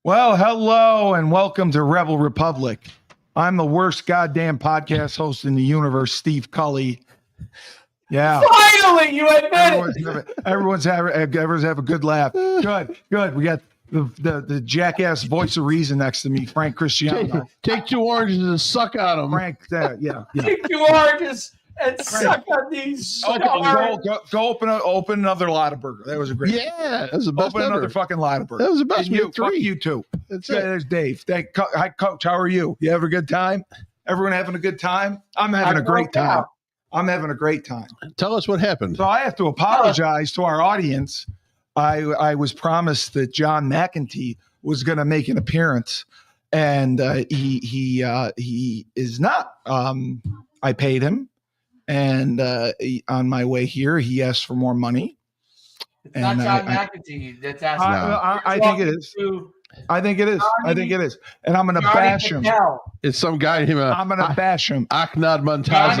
Well, hello and welcome to Rebel Republic. I'm the worst goddamn podcast host in the universe, Steve Cully. Yeah. Finally, you admit it. Everyone's have a good laugh. Good. We got the jackass voice of reason next to me, Frank Cristiano. Take 2 oranges and suck on them. Frank, yeah. Take 2 oranges and suck on these. Go open another Lottaburger. That was a great. Yeah, that was the best Open ever. another fucking Lottaburger. That was the best. And you, Three. fuck you too. That's Yeah, it. there's Dave. Hi, Coach. How are you? You having a good time? Everyone having a good time? I'm having a great time. I'm having a great time. Tell us what happened. So I have to apologize to our audience. I was promised that John McEntee was going to make an appearance, and he is not. I paid him, and on my way here, he asked for more money. It's not John McEntee that's asking. I think it is. I think it is. I think it is. And I'm going to bash him. It's some guy named I'm going to bash him. Aknad Montazi.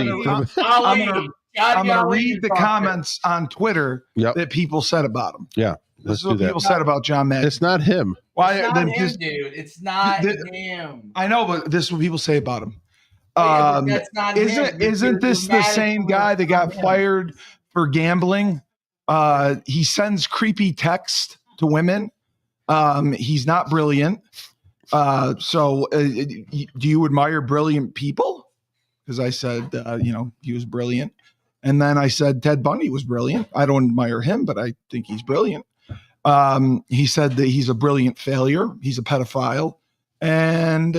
I'm going to read the comments on Twitter that people said about him. Yeah. This is what people said about John McEntee. It's not him. Why? It's not him, dude. It's not him. I know, but this is what people say about him. That's not him. Isn't this the same guy that got fired for gambling? He sends creepy text to women. He's not brilliant. So do you admire brilliant people? Because I said, he was brilliant. And then I said Ted Bundy was brilliant. I don't admire him, but I think he's brilliant. He said that he's a brilliant failure. He's a pedophile. And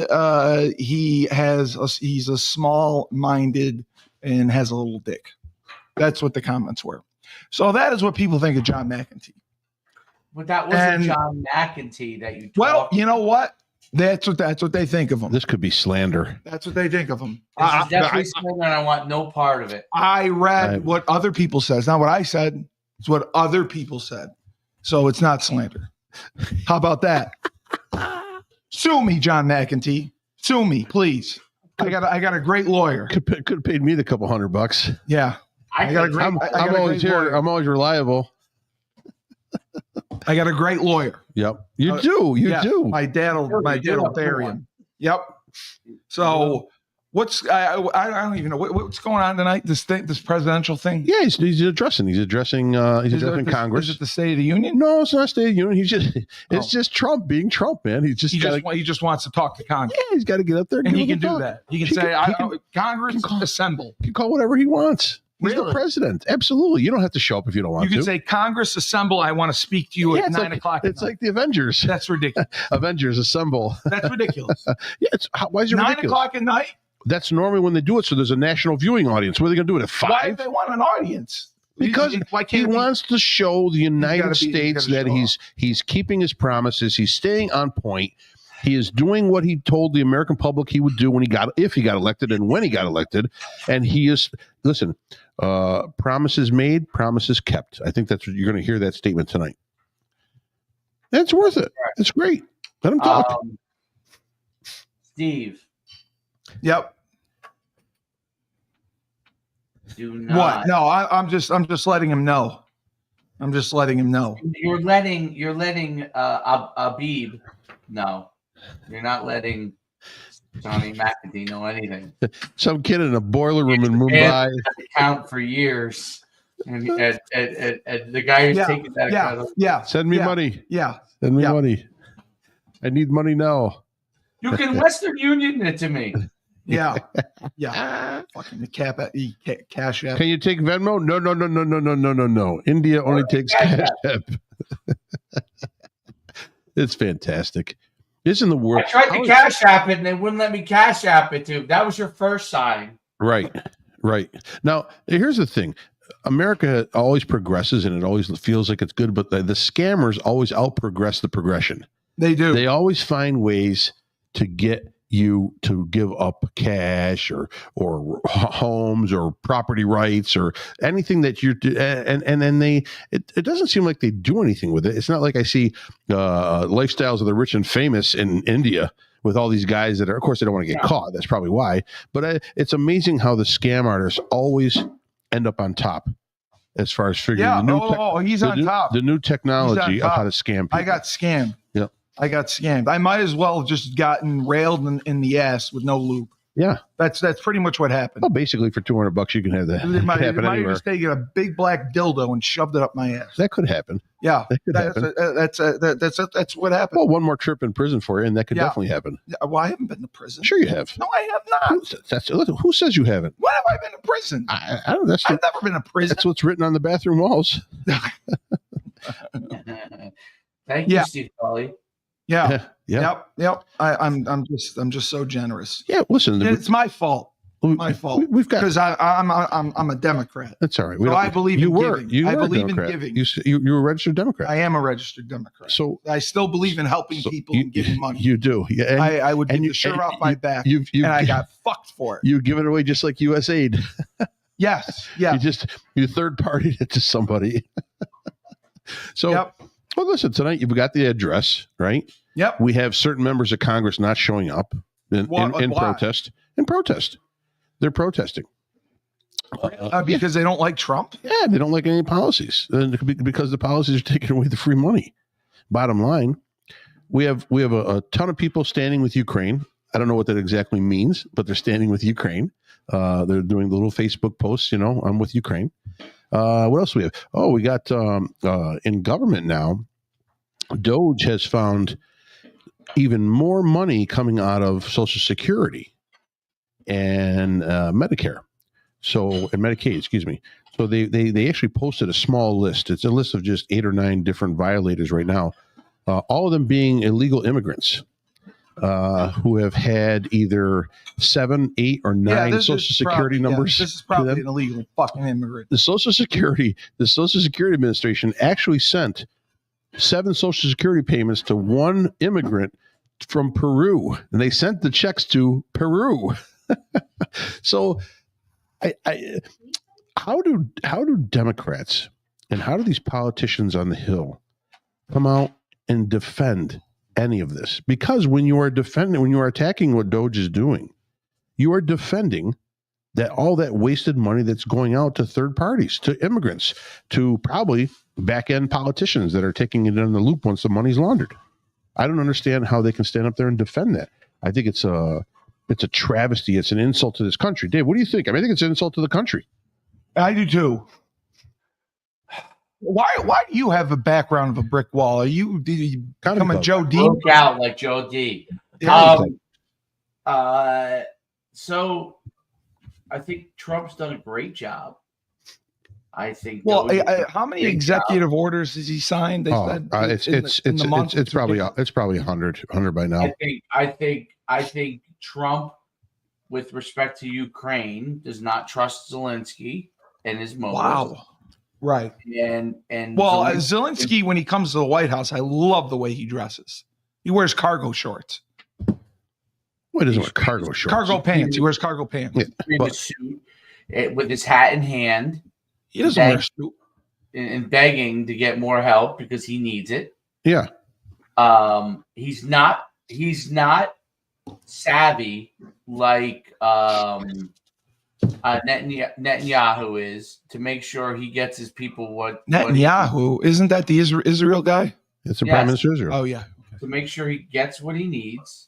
he's a small-minded and has a little dick. That's what the comments were. So that is what people think of John McEntee. But that wasn't John McEntee that you. Well, you know what? That's what they think of him. This could be slander. That's what they think of him. This is definitely slander, and I want no part of it. I read what other people said. It's not what I said. It's what other people said. So it's not slander. How about that? Sue me, John McEntee. Sue me, please. I got a great lawyer. Could have paid me the couple $100. Yeah. I'm always here. Lawyer. I'm always reliable. I got a great lawyer. Yep. You do. My dad will bury him. Yep. So I don't even know what's going on tonight. This presidential thing. Yeah, he's addressing Congress. Is it the State of the Union? No, it's not State of the Union. It's just Trump being Trump, man. He just wants to talk to Congress. Yeah, he's got to get up there and he can do that. He can say, Congress assemble. He can call whatever he wants. He's Really? the president. Absolutely. You don't have to show up if you don't want to. You can say, Congress assemble. I want to speak to you at 9 o'clock. It's like the Avengers. That's ridiculous. Avengers assemble. That's ridiculous. Yeah. Why is it 9 ridiculous? o'clock at night? That's normally when they do it. So there's a national viewing audience. What are they going to do it at 5? Why do they want an audience? Because he wants to show the United States that he's keeping his promises. He's staying on point. He is doing what he told the American public he would do if he got elected and when he got elected. And he is, listen, promises made, promises kept. I think that's what you're going to hear that statement tonight. That's worth it. It's great. Let him talk. Steve. Yep. Do not. What? No, I'm just letting him know. I'm just letting him know. You're letting Abib know. You're not letting Johnny McEntee know anything. Some kid in a boiler room in Mumbai. Account for years, and the guy who's taking that account. Yeah. Send me money. Yeah. Send me money. I need money now. You can Western Union it to me. Yeah. Fucking the Cash App. Can you take Venmo? No. India only takes Cash App. It's fantastic. Isn't the world? I tried to Cash App it and they wouldn't let me Cash App it too. That was your first sign. Right. Now, here's the thing. America always progresses and it always feels like it's good, but the scammers always out-progress the progression. They do. They always find ways to get you to give up cash or homes or property rights or anything that you're and then it doesn't seem like they do anything with it. It's not like I see lifestyles of the rich and famous in India with all these guys that are, of course, they don't want to get caught. That's probably why. But it's amazing how the scam artists always end up on top as far as figuring he's on top. The new technology of how to scam people. I got scammed. Yep. I got scammed. I might as well have just gotten railed in the ass with no lube. Yeah. That's pretty much what happened. Well, basically for $200 you can have that. They might happen have anywhere. just taken a big black dildo and shoved it up my ass. That could happen. Yeah, That could happen. That's what happened. Well, one more trip in prison for you, and that could definitely happen. Yeah, well, I haven't been to prison. Sure, you have. No, I have not. Who says you haven't? When have I been to prison? I don't know. I've never been to prison. That's what's written on the bathroom walls. Thank you, Steve Tully. Yeah. Yeah. Yep. I'm just so generous. Yeah. Listen, It's my fault. My fault. We've got because I'm a Democrat. That's all right. So I believe in giving. I believe in Democrat. giving. You're a registered Democrat. I am a registered Democrat. So I still believe in helping people and giving money. You do. Yeah. And, I would give the shirt off my back, and I got fucked for it. You give it away just like USAID. Yes. Yeah. You third partied it to somebody. So, well, listen, tonight you've got the address, right? Yep. We have certain members of Congress not showing up in protest. In protest. They're protesting. Because they don't like Trump? Yeah, they don't like any policies. And because the policies are taking away the free money. Bottom line, we have a ton of people standing with Ukraine. I don't know what that exactly means, but they're standing with Ukraine. They're doing the little Facebook posts, I'm with Ukraine. What else do we have? Oh, we got in government now, Doge has found even more money coming out of Social Security and Medicare. And Medicaid, excuse me. So they actually posted a small list. It's a list of just 8 or 9 different violators right now. All of them being illegal immigrants who have had either 7, 8, or 9 Social Security numbers. This is probably an illegal fucking immigrant. The Social Security Administration actually sent 7 Social Security payments to one immigrant from Peru, and they sent the checks to Peru. So, how do Democrats and how do these politicians on the Hill come out and defend any of this? Because when you are attacking what Doge is doing, you are defending that all that wasted money that's going out to third parties, to immigrants, to probably back end politicians that are taking it in the loop once the money's laundered. I don't understand how they can stand up there and defend that. I think it's a travesty. It's an insult to this country. Dave, what do you think? I think it's an insult to the country. I do too. Why do you have a background of a brick wall? Did you become a Joe D? Broke out like Joe D. So I think Trump's done a great job. I think. Well, how many executive orders has he signed? It's probably 100 by now. I think Trump, with respect to Ukraine, does not trust Zelensky and his motives. Wow. Right. And Zelensky, when he comes to the White House, I love the way he dresses. He wears cargo shorts. Well, he doesn't wear cargo shorts. Cargo pants. He wears cargo pants. In a suit, with his hat in hand. He doesn't wear a suit. And begging to get more help because he needs it. Yeah. He's not savvy like Netanyahu is to make sure he gets his people what Netanyahu isn't that the Israel guy? It's the Prime Minister of Israel. Oh yeah. To make sure he gets what he needs.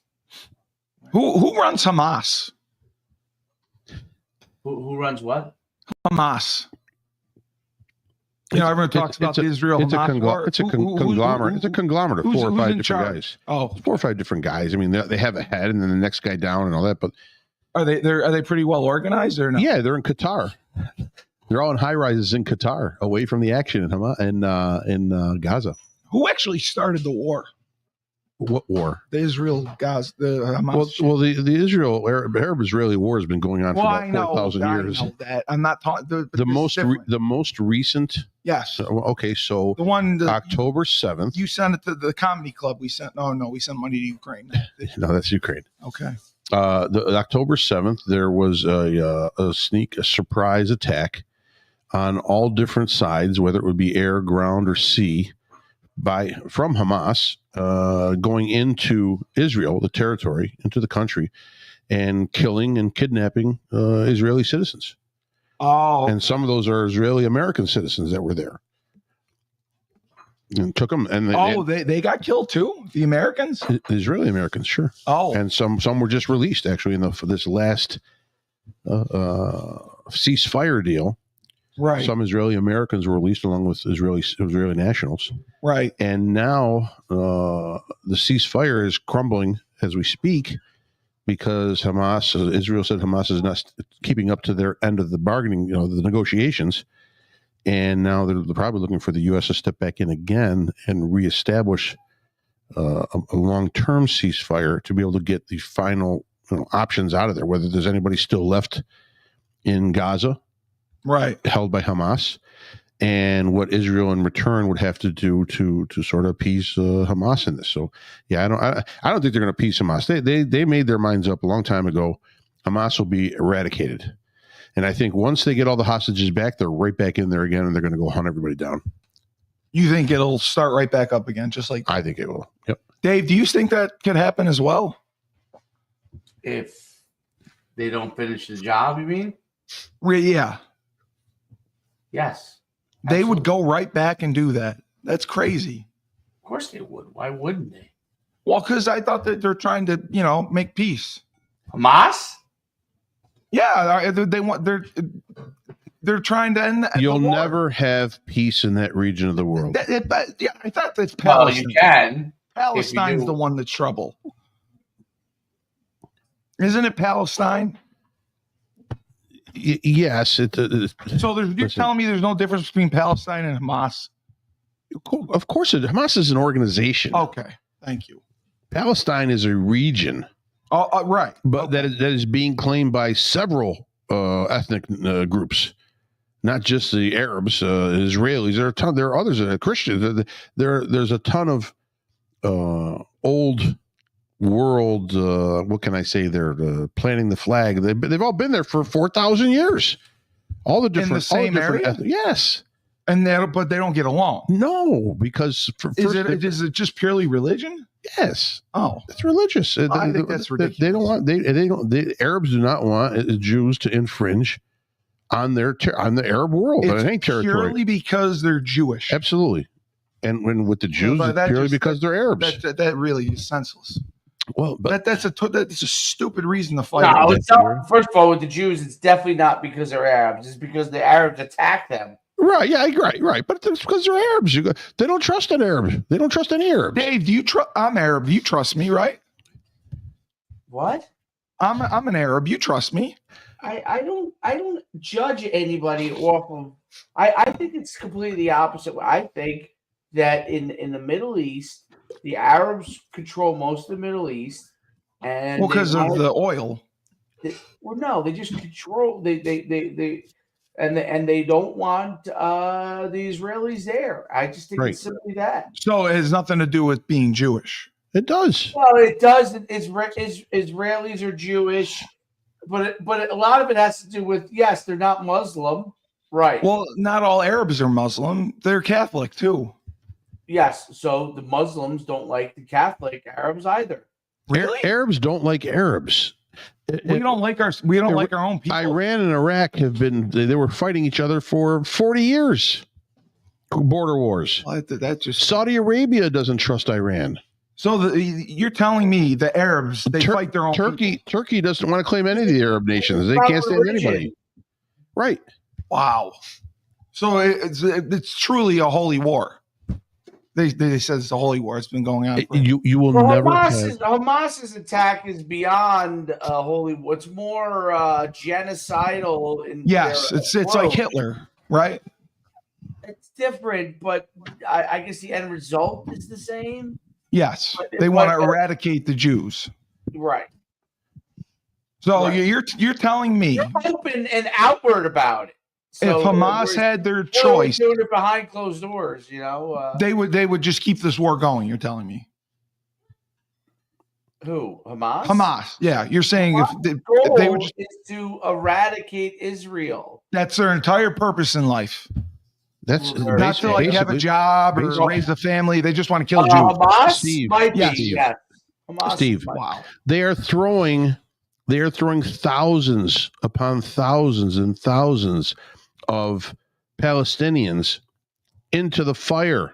Who runs Hamas? Who runs what? Hamas. Everyone talks about the Israel. It's a conglomerate. It's a conglomerate of 4 or 5 different guys. Oh, 4 or 5 different guys. I mean, they have a head, and then the next guy down, and all that. But are they pretty well organized or not? Yeah, they're in Qatar. They're all in high rises in Qatar, away from the action in Hamas in Gaza. Who actually started the war? What war? The Israel-Gaza, the Hamas. Well, the Arab-Israeli war has been going on for about 4,000 years. I know that. I'm not talking. The most recent. Yes. Okay, so the one October 7th. You sent it to the comedy club. We sent money to Ukraine. No, that's Ukraine. Okay. The October 7th, there was a surprise attack on all different sides, whether it would be air, ground, or sea, from Hamas going into Israel, the territory, into the country, and killing and kidnapping Israeli citizens. Oh, and some of those are Israeli American citizens that were there. and took them. And they got killed too. The Americans. the Israeli Americans, sure. Oh, And some were just released actually for this last ceasefire deal. right, Some Israeli Americans were released along with Israeli nationals. right. And now the ceasefire is crumbling as we speak because Israel said Hamas is not keeping up to their end of the bargaining, the negotiations. And now they're probably looking for the U.S. to step back in again and reestablish a long-term ceasefire to be able to get the final options out of there, whether there's anybody still left in Gaza, Right. held by Hamas, and what Israel in return would have to do to sort of appease Hamas in this. So, yeah, I don't think they're going to appease Hamas. They made their minds up a long time ago. Hamas will be eradicated, and I think once they get all the hostages back, they're right back in there again, and they're going to go hunt everybody down. You think it'll start right back up again, just like I think it will. Yep. Dave? Do you think that could happen as well? If they don't finish the job, you mean? Yeah, Yes. they would Absolutely. go right back and do that. That's crazy. Of course they would. Why wouldn't they? Well, because I thought that they're trying to, make peace. Hamas? Yeah, they're trying to end. You'll the war. never have peace in that region of the world. Yeah, I thought that's Well, Palestine. you can. Palestine's do. the one that's trouble. Isn't it Palestine? Yes. So you're Listen. telling me there's no difference between Palestine and Hamas? Of course, Hamas is an organization. Okay, thank you. Palestine is a region, Oh, right. but that is being claimed by several ethnic groups, not just the Arabs, Israelis. There are others that are Christians. There's a ton of old world. What can I say? They're planting the flag. They've all been there for 4,000 years. All the different, same area? Yes. But they don't get along. No, because Is it just purely religion? yes. Oh, It's religious. I think that's ridiculous. They don't want. The Arabs do not want Jews to infringe on on the Arab world, on any it's territory. purely because they're Jewish. Absolutely. And when with the Jews, but it's that purely just- because they're Arabs. That really is senseless. Well, but That's a stupid reason to fight. No, it. it's not. First of all, with the Jews, it's definitely not because they're Arabs. It's because the Arabs attack them. right, yeah, right. But it's because they're Arabs. They don't trust an Arab. They don't trust any Arabs. Dave, do you trust? I'm Arab. You trust me, right? What? I'm an Arab. You trust me? I don't judge anybody off of. I think it's completely the opposite. I think that in the Middle East, the Arabs control most of the Middle East, and Because of the oil. no, they just control. They and they don't want the Israelis there. I just think Right. it's simply that. So it has nothing to do with being Jewish. It does. Well, it does. Israelis are Jewish, but a lot of it has to do with yes, they're not Muslim, right? Well, not all Arabs are Muslim. They're Catholic too. Yes, so the Muslims don't like the Catholic Arabs either. Really? Arabs don't like Arabs. We don't like our own people. Iran and Iraq they were fighting each other for 40 years. Border wars. That just Saudi Arabia doesn't trust Iran. so you're telling me the Arabs they fight their own people. Turkey doesn't want to claim any of the Arab nations. They can't stand anybody. Right. Wow. So it's truly a holy war. They said it's a holy war. It's been going on. You will Well, never have, Hamas's attack is beyond holy. What's more genocidal? In Yes, their it's like approach. Hitler, right? It's different, but I guess the end result is the same. Yes, But- they want to but- eradicate the Jews. Right. So Right. you're telling me You're open and outward about it. So if Hamas we're- had their we're choice, doing it behind closed doors, you know. they would just keep this war going. You're telling me Who? Hamas? Hamas? Yeah, you're saying if Goal they would, is to eradicate Israel. that's their entire purpose in life. that's Not to like have a job or basically- raise a family. They just want to kill Jews. Hamas Steve. might be. Yeah, Steve. Yes. Hamas Steve. might- Wow. They are throwing thousands upon thousands and thousands of Palestinians into the fire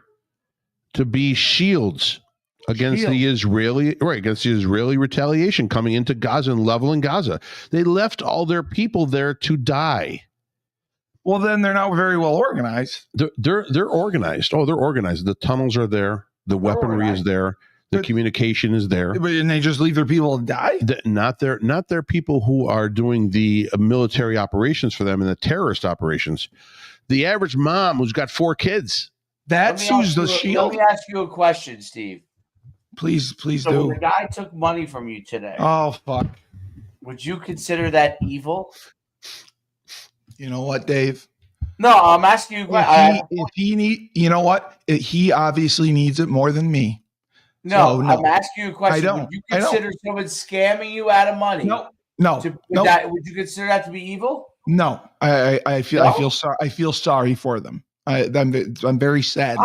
to be shields against the Israeli retaliation coming into Gaza and leveling Gaza. They left all their people there to die. Well, then they're not very well organized. They're organized. Oh, they're organized. The tunnels are there. The weaponry is there. The communication is there. And they just leave their people to die? Not their people who are doing the military operations for them and the terrorist operations. The average mom who's got 4 kids. That's who's the shield. Let me ask you a question, Steve. Please So do. when the guy took money from you today, Oh, fuck. would you consider that evil? You know what, Dave? No, I'm asking you. If he need, you know what? He obviously needs it more than me. No, So, no. I'm asking you a question. I don't. Would you consider someone scamming you out of money? No. Would you consider that to be evil? No. I feel sorry for them. I'm very sad.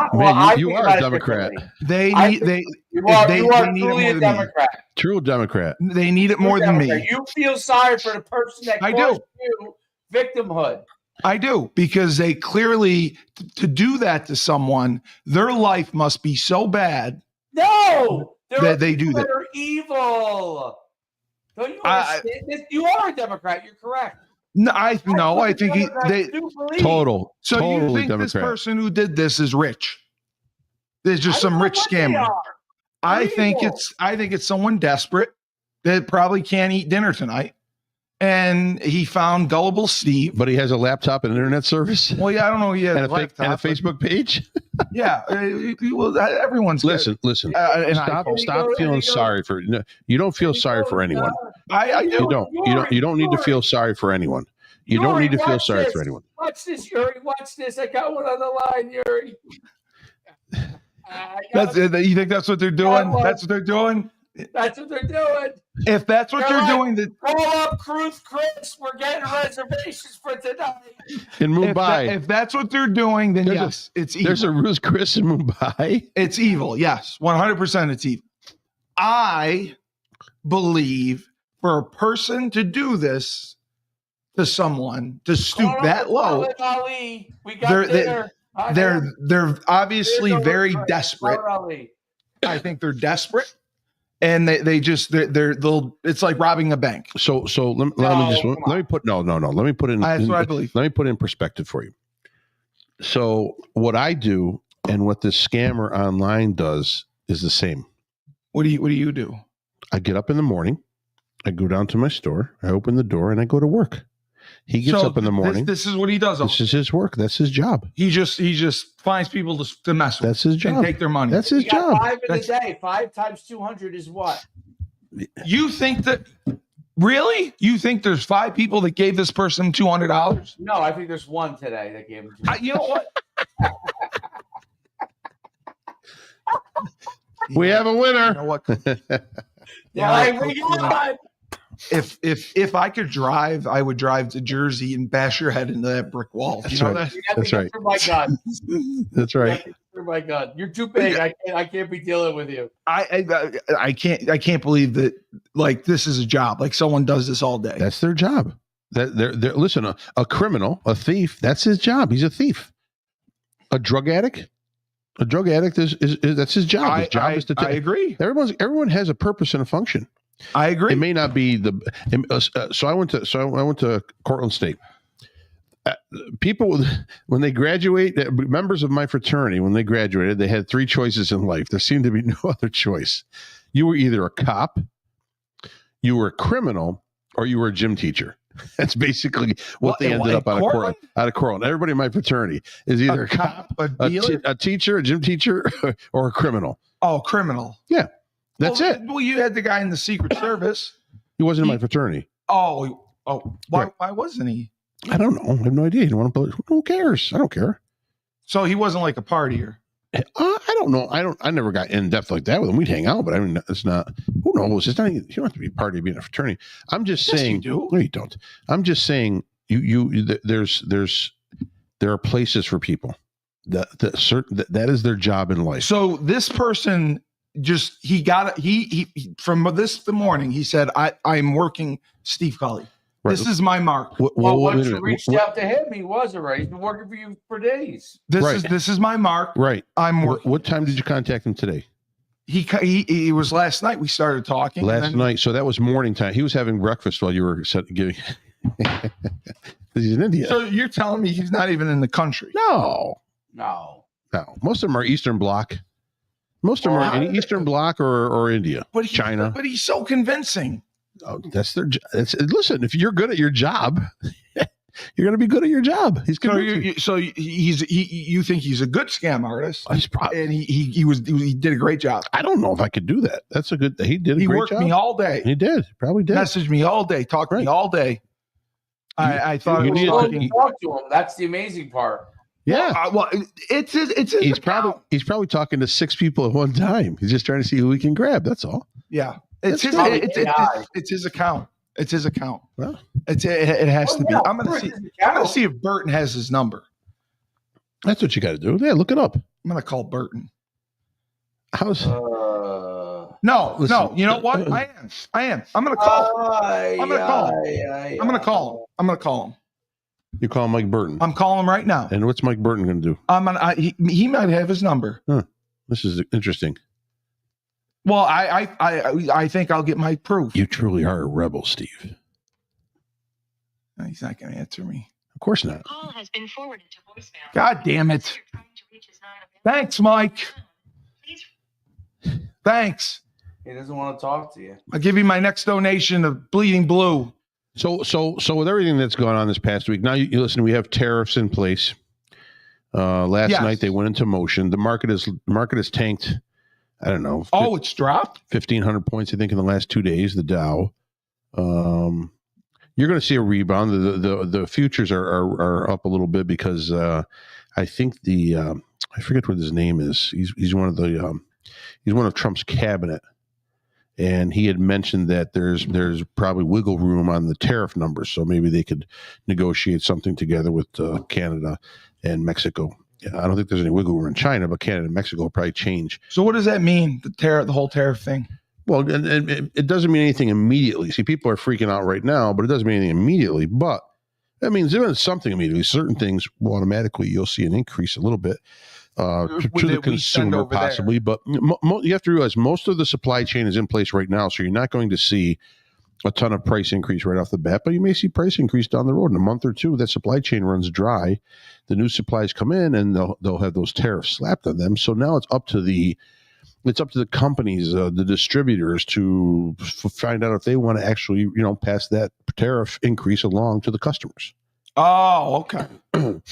You are a Democrat. You are truly a Democrat. True Democrat. They need it more than me. You feel sorry for the person that caused you victimhood. I do, because they clearly, to do that to someone, their life must be so bad. No, that they do that. They're evil. Don't you understand this? You are a Democrat. You're correct. No, I think they total. So totally you think Democrat. this person who did this is rich? There's just some rich scammer. I think it's someone desperate that probably can't eat dinner tonight, and he found gullible Steve. But he has a laptop and internet service. Well, yeah, I don't know. He has and a Facebook page. Yeah, well, everyone's listen. Stop feeling sorry for. No, you don't feel sorry for anyone. I do. You don't need to feel sorry for anyone. You don't need to feel sorry for anyone. Watch this, Yuri. Watch this. I got one on the line, Yuri. You think that's what they're doing? That's what they're doing? That's what they're doing. If that's what they're doing, then call up Cruz Chris. We're getting reservations for tonight in Mumbai. If that's what they're doing, then yes, it's evil. There's a Cruz Chris in Mumbai. It's evil. Yes, 100%. It's evil. I believe for a person to do this to someone, to stoop that low, they're obviously very desperate. I think they're desperate. And they'll it's like robbing a bank. So let me put in. That's what I believe. Let me put it in perspective for you. So what I do and what this scammer online does is the same. What do you do? I get up in the morning, I go down to my store, I open the door, and I go to work. He gets up in the morning. This is what he does. This is his work. That's his job. He just finds people to mess with. That's his job. And take their money. That's his job. 5 in a day. 5 times 200 is what? You think that? Really? You think there's 5 people that gave this person $200? No, I think there's 1 today that gave him $200. You know what? We have a winner. You know what? Yeah, if I could drive, I would drive to Jersey and bash your head into that brick wall. That's you know right. that? That's right. My God. That's right. My God, you're too big. I can't be dealing with you. I can't believe that. Like, this is a job. Like, someone does this all day. That's their job. They're listen. A criminal, a thief. That's his job. He's a thief. A drug addict. A drug addict is that's his job. His job is to. I agree. Everyone has a purpose and a function. I agree. It may not be the. So I went to Cortland State. People, when they graduate, members of my fraternity, when they graduated, they had 3 choices in life. There seemed to be no other choice. You were either a cop, you were a criminal, or you were a gym teacher. That's basically what they ended up out of Cortland. Everybody in my fraternity is either a cop, a teacher, a gym teacher, or a criminal. Oh, criminal. Yeah, that's it. Well, you had the guy in the Secret Service. He wasn't in my fraternity. Oh, why wasn't he? I don't know. I have no idea. You don't want to. Who cares? I don't care. So he wasn't like a partier. I don't know. I never got in depth like that with him. We'd hang out, but I mean, it's not. Who knows? It's not. You don't have to be a party to be in a fraternity. I'm just saying. You do. No, you don't. I'm just saying. There are places for people. That is their job in life. So this person he from the morning. He said, "I'm working." Steve Cully. Right. This is my mark. Well, Well, wait a once you minute. reached out to him, he was already. He's been working for you for days. This is my mark. Right. I'm What, working. what time did you contact him today? He was last night. We started talking. and Last then- night. So that was morning time. He was having breakfast while you were giving. He's in India. So you're telling me he's not even in the country? No. No. Most of them are Eastern Bloc. Most of them are in Eastern Bloc or India. But China. But he's so convincing. Oh, that's their. Listen, if you're good at your job, you're going to be good at your job. He's So convincing. you think he's a good scam artist? He's probably. And he did a great job. I don't know if I could do that. That's a good. He did a He great worked job. me all day. He did. Probably did. Messaged me all day. Talked to me Right. all day. I thought you it was need to- Well, you talking. talk to him. That's the amazing part. Yeah. Well, it's his He's account. probably talking to 6 people at one time. He's just trying to see who he can grab. That's all. Yeah. That's It's his. probably It's AI. his account. It's his account. Well. It has to be. yeah, I'm gonna see if Burton has his number. That's what you got to do. Yeah, look it up. I'm gonna call Burton. How's No, Listen. no. You know what? I am. I'm gonna call. I'm gonna call I'm gonna call him. I'm gonna call him. you call Mike Burton? I'm calling him right now. And what's Mike Burton going to do? He might have his number. This is interesting. Well, I think I'll get my proof. You truly are a rebel, Steve. He's not gonna answer me. Of course not. Call has been forwarded to voicemail. God damn it! Thanks, Mike. Thanks. He doesn't want to talk to you. I'll give you my next donation of Bleeding Blue. So with everything that's gone on this past week, now you listen. We have tariffs in place. Last Yes. night they went into motion. The market has tanked. I don't know. Oh, it's dropped. 1,500 points, I think, in the last 2 days. The Dow. You're going to see a rebound. The futures are up a little bit because I think I forget what his name is. He's one of he's one of Trump's cabinet, and he had mentioned that there's probably wiggle room on the tariff numbers, so maybe they could negotiate something together with Canada and Mexico. I don't think there's any wiggle room in China, but Canada and Mexico will probably change. So what does that mean? The whole tariff thing. Well, and it doesn't mean anything immediately. See, people are freaking out right now, but it doesn't mean anything immediately. But that means there is something immediately. Certain things will automatically, you'll see an increase a little bit to the consumer, possibly. But you have to realize most of the supply chain is in place right now, so you're not going to see a ton of price increase right off the bat, but you may see price increase down the road in a month or two. That supply chain runs dry. The new supplies come in, and they'll have those tariffs slapped on them. So now it's up to the companies, the distributors, to find out if they want to actually, pass that tariff increase along to the customers. Oh, okay.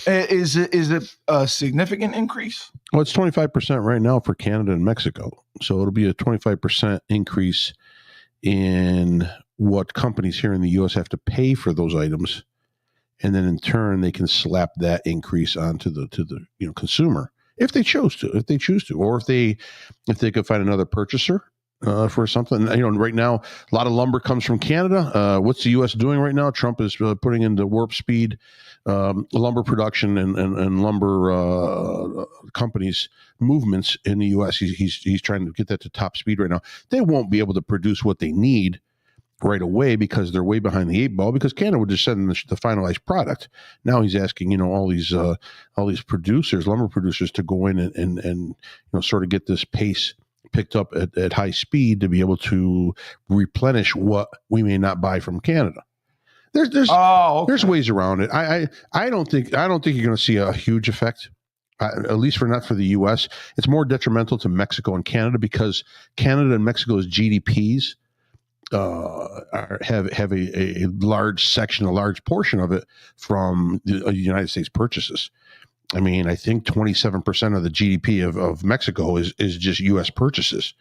Is it a significant increase? Well, it's 25% right now for Canada and Mexico. So it'll be a 25% increase in what companies here in the U.S. have to pay for those items, and then in turn they can slap that increase onto the consumer if they choose to, or if they could find another purchaser for something. Right now a lot of lumber comes from Canada. What's the U.S. doing right now? Trump is putting into warp speed lumber production and lumber companies movements in the U.S. He's trying to get that to top speed right now. They won't be able to produce what they need right away because they're way behind the 8 ball, because Canada would just send them the finalized product. Now he's asking, all these producers, lumber producers, to go in and sort of get this pace picked up at high speed to be able to replenish what we may not buy from Canada. There's ways around it. I don't think you're going to see a huge effect. At least not for the U.S. It's more detrimental to Mexico and Canada, because Canada and Mexico's GDPs have a large section, a large portion of it from the United States purchases. I mean, I think 27% of the GDP of Mexico is just U.S. purchases.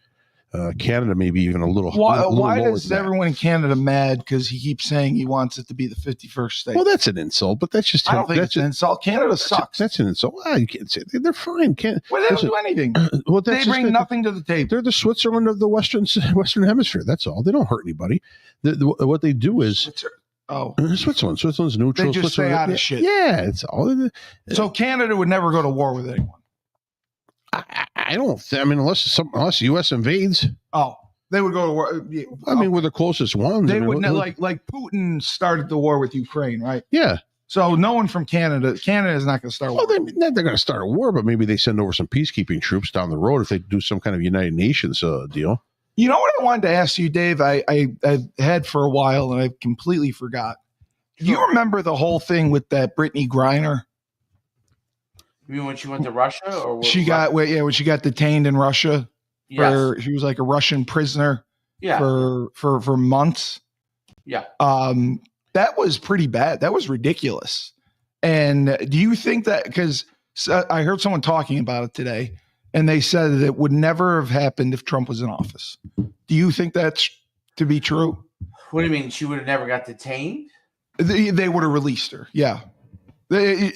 Canada maybe even a little. Why lower is than that. everyone in Canada mad? Because he keeps saying he wants it to be the 51st state. Well, that's an insult, but that's just I don't think it's an insult. Canada sucks. That's an insult. You can't say they're fine. Well, they don't do anything. Well, They bring nothing to the table. They're the Switzerland of the Western Hemisphere. That's all. They don't hurt anybody. What they do is Switzerland. Switzerland's neutral. They just stay out of shit. Yeah, it's all. So Canada would never go to war with anyone. I don't. I mean, unless U.S. invades. Oh, They would go to war. I mean, we're the closest ones. They I mean, wouldn't like Putin started the war with Ukraine, right? Yeah. So no one from Canada is not going to start. Well, war. they're going to start a war, but maybe they send over some peacekeeping troops down the road if they do some kind of United Nations deal. You know what I wanted to ask you, Dave? I've had for a while and I completely forgot. You remember the whole thing with that Brittany Griner? You mean when she went to Russia, or when she got detained in Russia? Yes. She was like a Russian prisoner Yeah. for months. Yeah. That was pretty bad. That was ridiculous. And do you think that, because I heard someone talking about it today, and they said that it would never have happened if Trump was in office. Do you think that's to be true? What do you mean? She would have never got detained? They would have released her. Yeah.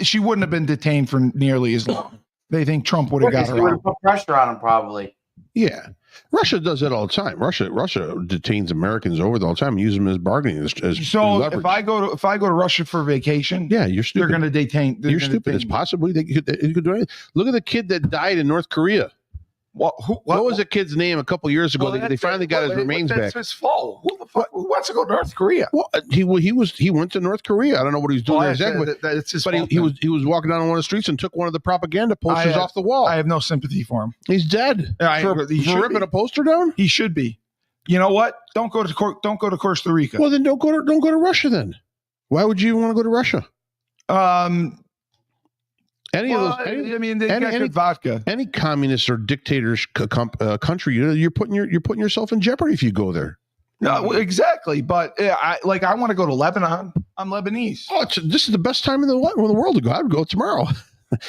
She wouldn't have been detained for nearly as long. They think Trump would have got They her would out. have put pressure on him, probably. Yeah. Russia does that all the time. Russia detains Americans over all the time and uses them as bargaining as So leverage. if I go to Russia for vacation, Yeah, you're they're stupid. going to detain. You're stupid. It's possibly they could do anything. Look at the kid that died in North Korea. What was the kid's name a couple years ago? They finally got his remains back. That's his fault. Who the fuck wants to go to North Korea? Well, he went to North Korea. I don't know what he was doing there exactly, That's his but fault. he was walking down one of the streets and took one of the propaganda posters off the wall. I have no sympathy for him. He's dead for He should ripping be. a poster down. He should be. You know what? Don't go to Costa Rica. Well, then don't go to Russia. Then why would you want to go to Russia? Any of those? I mean, they got good vodka. Any communist or dictator's country, you're putting yourself in jeopardy if you go there. No, exactly. But I want to go to Lebanon. I'm Lebanese. Oh, this is the best time in the world to go. I would go tomorrow.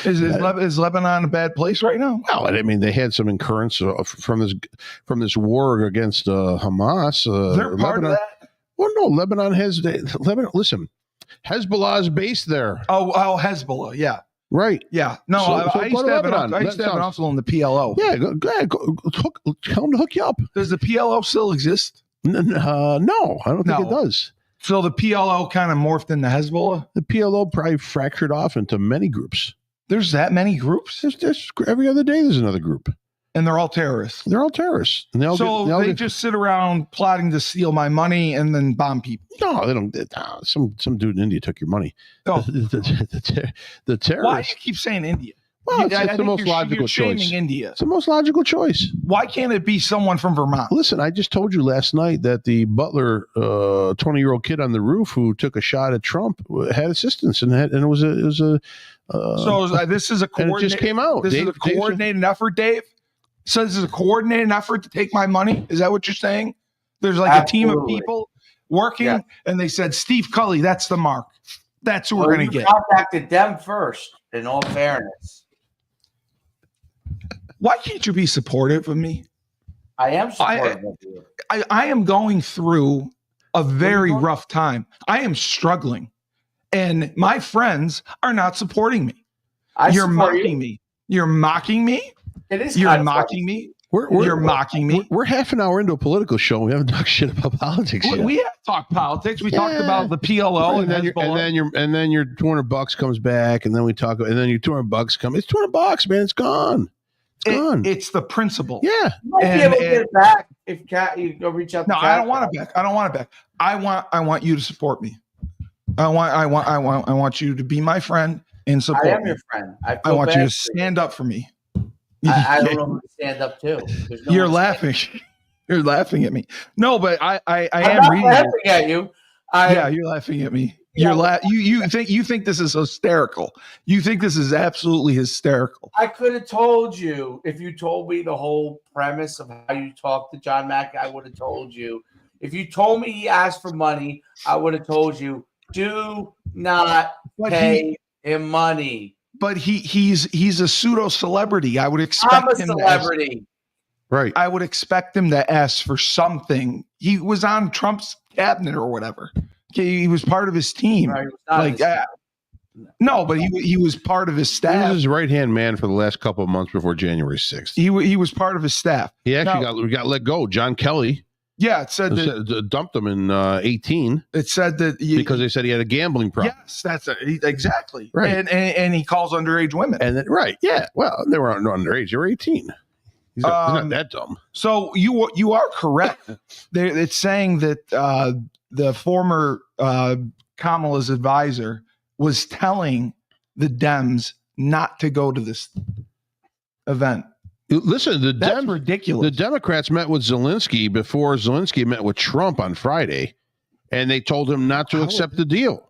Is Lebanon a bad place right now? Well, I mean, they had some incurrence from this war against Hamas. They're part Lebanon. of that. Well, no, Lebanon has Lebanon. Listen, Hezbollah is based there. Oh, Hezbollah. Yeah. Right. Yeah. No, I used to have an uncle in the PLO. Yeah, go ahead. Tell him to hook you up. Does the PLO still exist? No, I don't think it does. So the PLO kind of morphed into Hezbollah? The PLO probably fractured off into many groups. There's that many groups? There's every other day there's another group. And they're all terrorists. They're all terrorists. And they just sit around plotting to steal my money and then bomb people. No, they don't. Some dude in India took your money. Oh. The terrorists. Why do you keep saying India? Well, it's the most logical choice. India. It's the most logical choice. Why can't it be someone from Vermont? Listen, I just told you last night that the butler, 20-year-old kid on the roof who took a shot at Trump had assistance, and it was a. So this is a coordinated. And it just came out. This is a coordinated effort, Dave. So this is a coordinated effort to take my money. Is that what you're saying? There's like a team of people working, and they said, Steve Cully, that's the mark. That's who we're going to get. Contacted them first. In all fairness, why can't you be supportive of me? I am supportive of you. I am going through a very rough time. I am struggling, and my friends are not supporting me. You're mocking me. You're mocking me. It is. You're mocking me. You're mocking me. We're half an hour into a political show. We haven't talked shit about politics yet. We have talked politics. We talked about the PLO, and then your $200 comes back, and then we talk, and then your $200 comes. It's $200, man. It's gone. It's gone. It's the principle. Yeah. You might be able to get it back if you go reach out. No, I don't want it back. I don't want it back. I want you to support me. I want you to be my friend and support me. I am your friend. I want you to stand up for me. I don't know who to stand up to. You're laughing. You're laughing at me. No, but I am not laughing at you. Yeah, you're laughing at me. You think this is hysterical. You think this is absolutely hysterical. I could have told you if you told me the whole premise of how you talked to John Mack. I would have told you. If you told me he asked for money, I would have told you, do not pay him money. But he's a pseudo celebrity. I would expect I'm a him celebrity. Right. I would expect him to ask for something. He was on Trump's cabinet or whatever. Okay, he was part of his team. No, no, but he was part of his staff. He was his right-hand man for the last couple of months before January 6th. He was part of his staff. He actually got let go. John Kelly. Yeah, it said that dumped him in 18. It said that because they said he had a gambling problem. Yes, that's exactly right. And he calls underage women. And then, right, yeah. Well, they were not underage. They were 18. He's not that dumb. So you are correct. It's saying that the former Kamala's advisor was telling the Dems not to go to this event. Listen, That's ridiculous. The Democrats met with Zelensky before Zelensky met with Trump on Friday, and they told him not to accept the deal.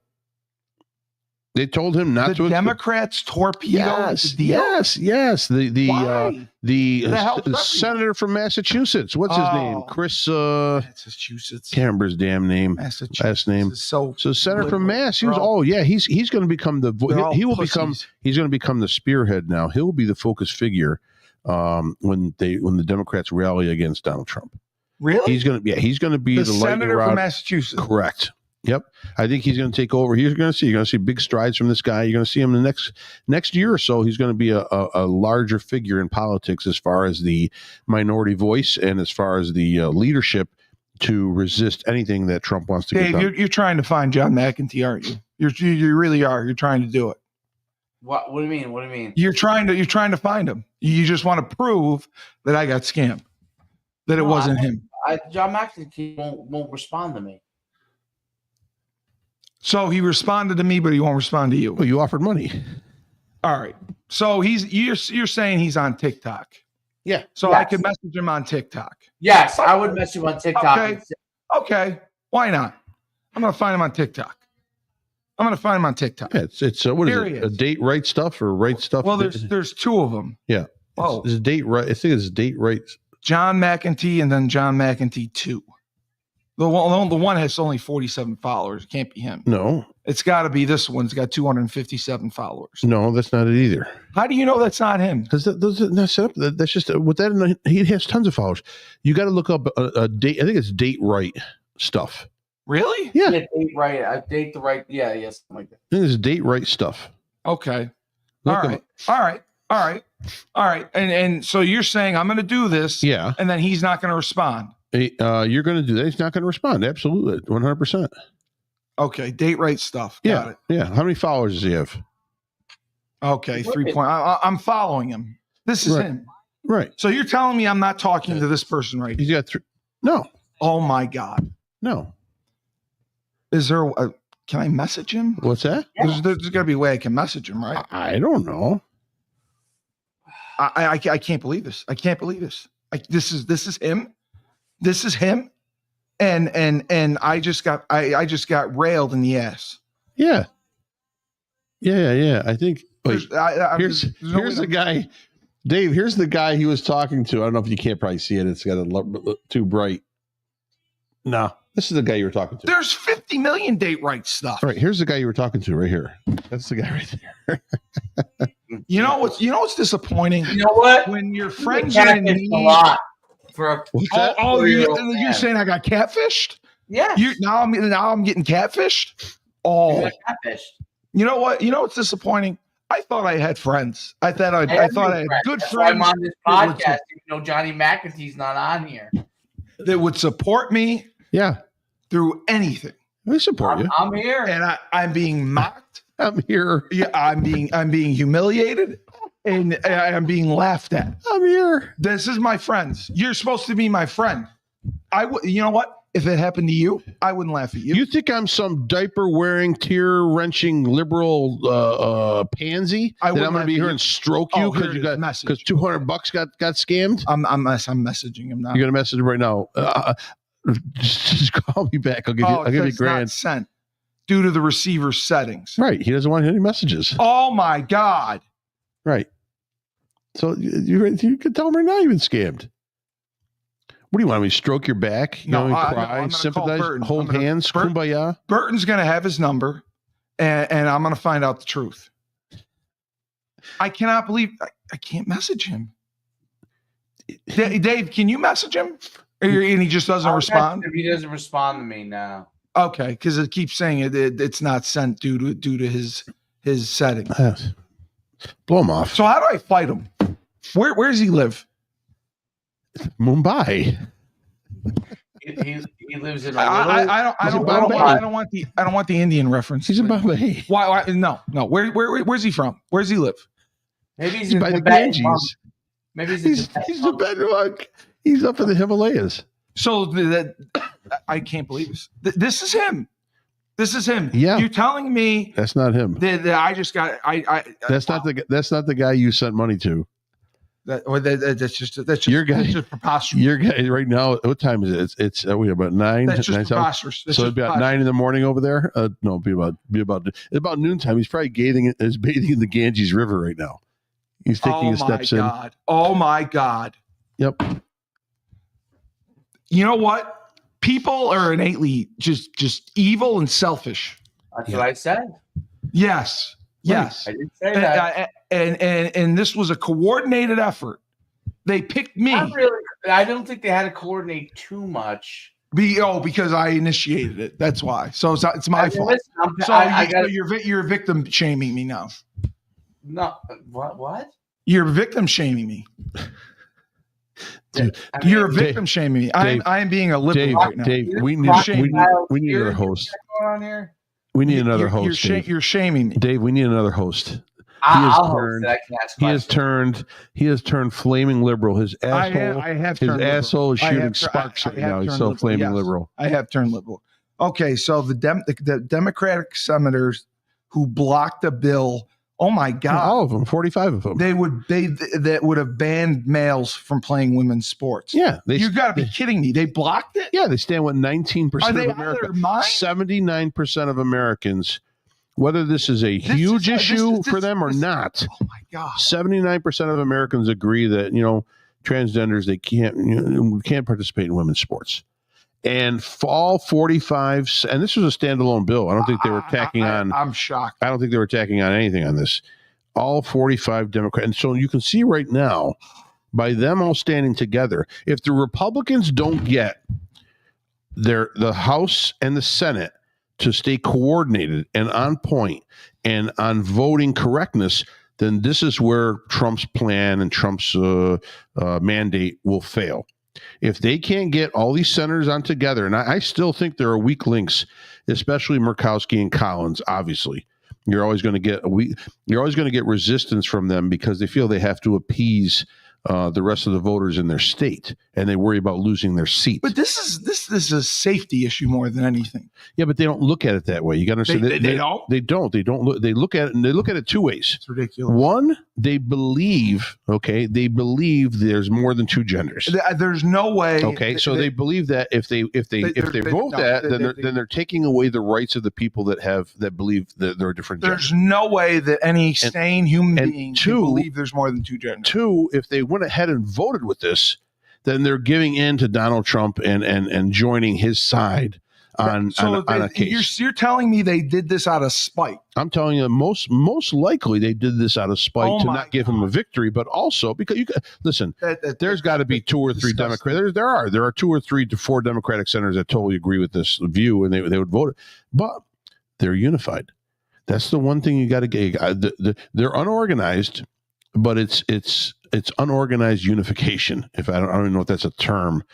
They told him not to. The Democrats torpedoed the deal? Yes. Why? The helps everyone. senator from Massachusetts. What's his name? Chris. Massachusetts. Can't remember his damn name. Massachusetts. Last name. So Senator from liberal, Mass. He was. bro. Oh yeah, he's going to become the. They're all He will pussies. become. He's going to become the spearhead now. He'll be the focus figure when the Democrats rally against Donald Trump. Really? He's going to be the lightning senator rod. from Massachusetts. Correct. Yep. I think he's going to take over. You're going to see big strides from this guy. You're going to see him in the next year or so. He's going to be a larger figure in politics as far as the minority voice and as far as the leadership to resist anything that Trump wants to get Dave, done. you're trying to find John McEntee, aren't you? You really are. You're trying to do it. What do you mean? What do you mean? You're trying to find him. You just want to prove that I got scammed, that it No, wasn't him. John McEntee won't respond to me. So he responded to me, but he won't respond to you. Well, you offered money. All right. So you're saying he's on TikTok. Yeah. So Yes. I could message him on TikTok. Yes, I would message you on TikTok. Okay. and say, Okay. Why not? I'm gonna find him on TikTok. Yeah, it's what is Here it? he A is. date right stuff or right stuff? Well, there's two of them. yeah. Oh, It's date right. I think it's date right. John McEntee and then John McEntee 2. The one has only 47 followers. It can't be him. No, It's got to be this one. It's got 257 followers. no, that's not it either. How do you know that's not him? Because that's set up. That's just with that. He has tons of followers. You got to look up a date. I think it's date right stuff. Really? Yeah, date right. I date the right. Yeah, yes, something like that. I think it's date right stuff. Okay. Look All him right. up. All right. And so you're saying I'm going to do this, Yeah, and then he's not going to respond. you're going to do that. He's not going to respond. Absolutely, 100%. Okay. Date right stuff. Got it. Yeah. How many followers does he have? Okay. What 3 is- point. I'm following him. This is Right. him. Right. So you're telling me I'm not talking to this person right here? He's got 3. No, Oh my God. no. Is there can I message him? What's that? There's got to be a way I can message him, right? I don't know. I can't believe this. I can't believe this. This is him. This is him. And I just got railed in the ass. Yeah. I think. Wait, here's there's no way the to- guy, Dave. Here's the guy he was talking to. I don't know if you can't probably see it. It's got too bright. No, this is the guy you were talking to. There's 50 million date right stuff. All right, here's the guy you were talking to right here. That's the guy right there. You know what's disappointing? You know what? When your You get friends are in catfished need. a lot for a What's Oh, that? you're man. saying I got catfished? yeah. Now I'm getting catfished? Oh, You got catfished. you know what? You know what's disappointing? I thought I had friends. I thought I had good That's why I'm friends on this that would podcast. Even though Johnny McEntee's not on here, that would support me Yeah, through anything. we support you. I'm here. And I'm being mocked. I'm here. Yeah, I'm being humiliated, and I'm being laughed at. I'm here. This is my friends. You're supposed to be my friend. I would. You know what? If it happened to you, I wouldn't laugh at you. You think I'm some diaper wearing, tear wrenching liberal pansy? I That wouldn't I'm going to laugh be at here you. and stroke Oh, you here because it you is. got Message. because $200 got scammed. I'm messaging him now. You're going to message him right now. Just call me back. I'll give you. I'll give you it's not $1,000. sent due to the receiver's settings. Right. He doesn't want any messages. Oh my God. Right. So you could tell him right now you've been scammed. What do you want me to stroke your back? You No, know, I'm cry, gonna call sympathize, Burton. hold I'm gonna- hands, Burton- kumbaya. Burton's gonna have his number, and I'm gonna find out the truth. I cannot believe I can't message him. Dave, can you message him? And he just doesn't I'll respond. text him. He doesn't respond to me now. Okay, because it keeps saying it's not sent due to his settings. Yes. Blow him off. So how do I fight him? Where does he live? Mumbai. He lives in a I little. don't want the Indian reference. He's in Bombay. Why? No. Where's he from? Where's he live? Maybe he's He's in by the Tibet. Ganges. Maybe he's He's a bedrock. He's up in the Himalayas. So I can't believe this. This is him. This is him. Yeah. You're telling me That's not him. that I just got That's not the guy you sent money to. that's just Your guy- that's just preposterous. Your guy right now. What time is it? It's we about 9. That's just 9 something? preposterous. That's So just it'd be about 9 in the morning over there. No, be about noontime. He's probably bathing in the Ganges River right now. He's taking his steps in. Oh my God. Yep. You know what? People are innately just evil and selfish. That's what I said. Yes. Yes. I didn't say that. And this was a coordinated effort. They picked me Not really. I don't think they had to coordinate too much. because I initiated it. That's why. So it's my fault. Listen, So you're victim shaming me now. no. What? You're victim shaming me. Dude, I mean, You're victim shaming me. I am being a liberal right now. Dave, we need Crocodile another tears host. going on here. We need another host. Dave. You're shaming me. Dave, we need another host. I'll turned- host it. I can ask He has turned flaming liberal. His asshole, I have his turned asshole is liberal. shooting sparks right I have now. He's turned so liberal, flaming yes. liberal. I have turned liberal. Okay, so the Democratic senators who blocked a bill. Oh my God! All of them, 45 of them. That would have banned males from playing women's sports. Yeah, You got to be kidding me! They blocked it. Yeah, they stand with 19% Are they of out of America. their mind? 79% of Americans, whether this is a huge issue for them or not, Oh my God! 79% of Americans agree that transgenders we can't participate in women's sports. And all 45, and this was a standalone bill. I don't think they were tacking on. I'm shocked. I don't think they were tacking on anything on this. All 45 Democrats. And so you can see right now, by them all standing together, if the Republicans don't get the House and the Senate to stay coordinated and on point and on voting correctness, then this is where Trump's plan and Trump's mandate will fail. If they can't get all these senators on together, and I still think there are weak links, especially Murkowski and Collins. Obviously, you're always going to get resistance from them because they feel they have to appease the rest of the voters in their state, and they worry about losing their seat. But this is a safety issue more than anything. Yeah, but they don't look at it that way. You got to understand. They don't. They don't. They don't look. They look at it, and they look at it two ways. It's ridiculous. One, they believe. Okay, they believe there's more than two genders. There's no way. Okay, so they believe that if they vote then they're taking away the rights of the people that believe that there are different genders. There's no way that any sane human being can two- believe there's more than two genders. Two, if they went ahead and voted with this, then they're giving in to Donald Trump and joining his side on a case. You're telling me they did this out of spite. I'm telling you, most likely they did this out of spite to my not give him a victory, but also because listen. There's got to be two or three disgusting. Democrats. There are 2 or 3 to 4 Democratic senators that totally agree with this view, and they would vote it. But they're unified. That's the one thing you got to get. They're unorganized, but it's unorganized unification. If I don't even know if that's a term,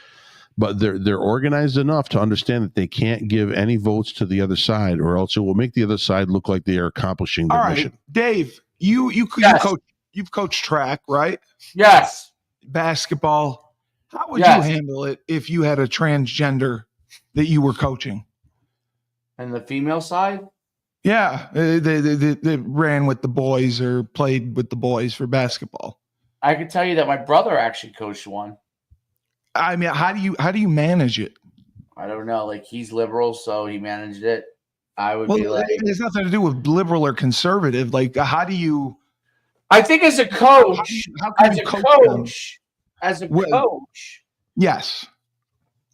but they're organized enough to understand that they can't give any votes to the other side, or else it will make the other side look like they are accomplishing their All right, mission. Dave, you've coached track, right? Yes. Basketball. How would Yes. you handle it if you had a transgender that you were coaching? And the female side? Yeah, they ran with the boys or played with the boys for basketball. I can tell you that my brother actually coached one. I mean, how do you manage it? I don't know. Like, he's liberal, so he managed it. I would be Well, like, it has nothing to do with liberal or conservative. Like, how do you? I think as a coach, How can as you a coach them? coach, Yes.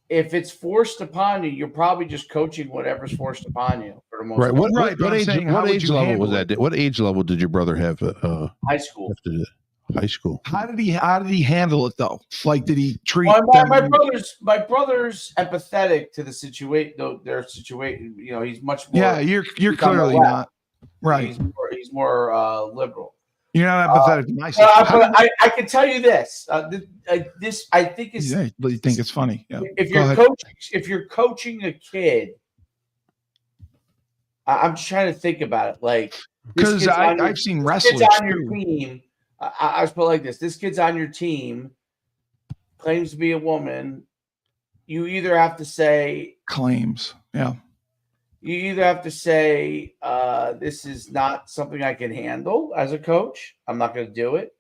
if it's forced upon you, you're probably just coaching whatever's forced upon you for the most Right. part. Right, but What I'm age? saying, how What would age you level handle was that? What age level did your brother have? High school. After high school. How did he handle it though? Like, did he treat Well, them? my brother's empathetic to the situation. Though their situation, he's much more. Yeah, you're he's on the clearly left. not right. He's more liberal. You're not empathetic to my But situation. I can tell you this. This I think is. Yeah, you think it's funny? Yeah. If Go you're ahead. if you're coaching a kid, I'm just trying to think about it. Like, this Because kid's on your- I've seen this wrestlers kid's on your too. team. I was put like this: this kid's on your team, claims to be a woman. You either have to say Claims. Yeah. you either have to say this is not something I can handle as a coach. I'm not going to do it,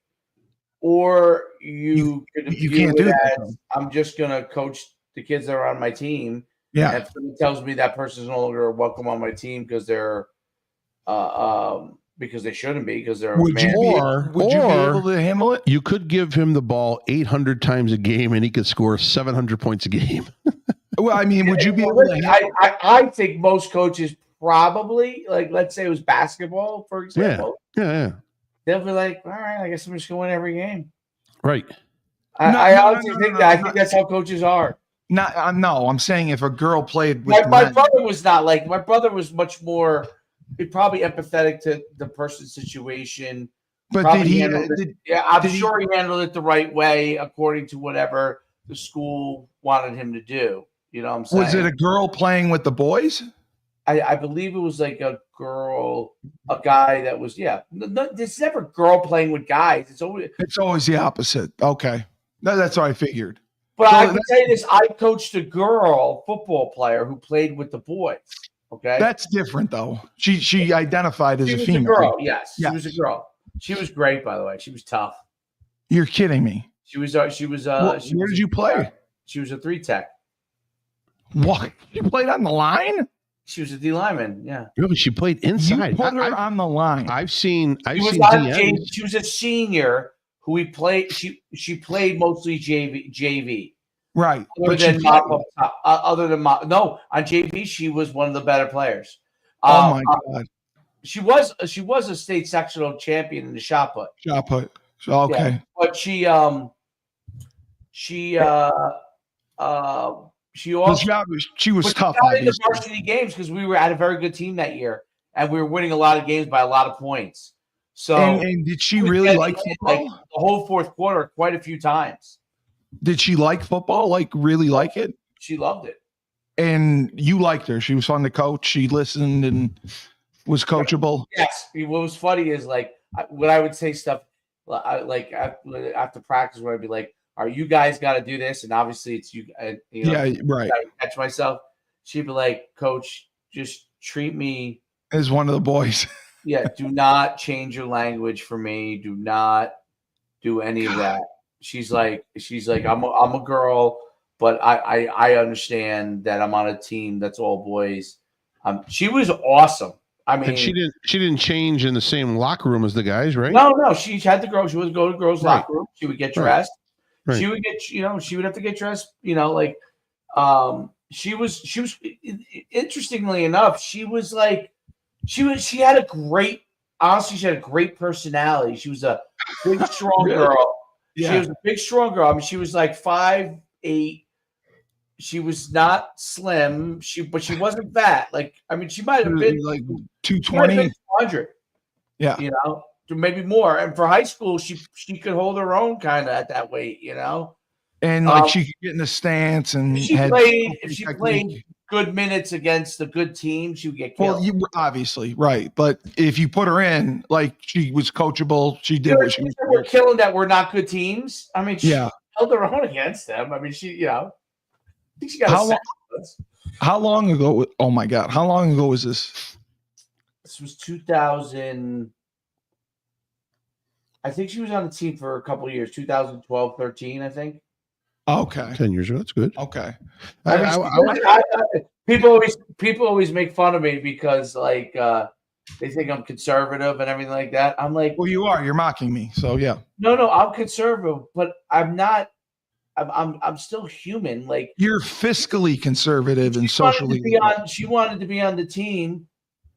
or you could You view can't it do that, as I'm just going to coach the kids that are on my team. Yeah. And if someone tells me that person's no longer welcome on my team because they're because they shouldn't be because they're a Would you man. be able to handle it? You could give him the ball 800 times a game and he could score 700 points a game. Well, I mean, would you be Well, able to listen, handle it? I think most coaches probably, like, let's say it was basketball, for example, Yeah. they'll be like, all right, I guess I'm just going to win every game. Right. I honestly think that. I think that's how coaches are. No, I'm saying if a girl played with My men, brother was not like, my brother was much more, probably empathetic to the person's situation. but probably did he? handled it. Did, Yeah, I'm Did he- sure he handled it the right way according to whatever the school wanted him to do. You know what I'm saying? was it a girl playing with the boys? I believe it was like a guy that was, there's never a girl playing with guys. It's always, the opposite. Okay, that's what I figured. but So I can tell you this: I coached a girl football player who played with the boys. Okay, That's different, though. She identified as she a was female. a girl. Yes, Yes. she was a girl. She was great, by the way. She was tough. You're kidding me. She was. Where did you play? She was a 3-tech. What? You played on the line? She was a D lineman. Yeah. Really, she played inside. You put her on the line. I've seen She was DNs. She was a senior who we played. She played mostly JV. Right. Other But than she mop up top, no, on JV she was one of the better players. Oh my God. She was a state sectional champion in the shot put. Shot put. Okay. Yeah, but she also She was but tough. she got into Obviously. varsity games because we were at a very good team that year and we were winning a lot of games by a lot of points. So And did she we really had like it, football? the whole fourth quarter quite a few times. Did she like football? Like really like it? She loved it. And you liked her. She was fun to coach. She listened and was coachable. Yes. What was funny is when I would say stuff like after practice, where I'd be like, "Are you guys got to do this?" And obviously, it's you. Yeah, right. I catch myself. She'd be like, "Coach, just treat me." As one of the boys. Yeah, do not change your language for me. Do not do any of that. She's like, I'm a girl, but I understand that I'm on a team that's all boys. She was awesome. I mean, And she didn't change in the same locker room as the guys, right? no, she had to go. She would go to girls' Right. locker room. She would get Right. dressed. Right. She would get, she would have to get dressed. She was. Interestingly enough, she had a great. Honestly, she had a great personality. She was a big, strong Really? girl. Yeah. She was a big, strong girl. I mean, she was like 5'8". She was not slim. But she wasn't fat. She might have been like she might have 220. been 200. Yeah. Maybe more. And for high school, she could hold her own kind of at that weight. And like she could get in the stance and If she played good minutes against a good team, she would get killed. Well, obviously, right. But if you put her in, like she was coachable, she did what she was We're doing. killing that we're not good teams. I mean, she Yeah. held her own against them. I mean, I think she got How a long- sack. How long ago? Oh my God. How long ago was this? This was 2000. I think she was on the team for a couple of years, 2012, 13, I think. Okay. 10 years ago. That's good. Okay. People always make fun of me because they think I'm conservative and everything like that. I'm like, Well, you are. You're mocking me. So yeah. no, I'm conservative, but I'm not. I'm still human. Like You're fiscally conservative and she wanted to socially. be on. She wanted to be on the team.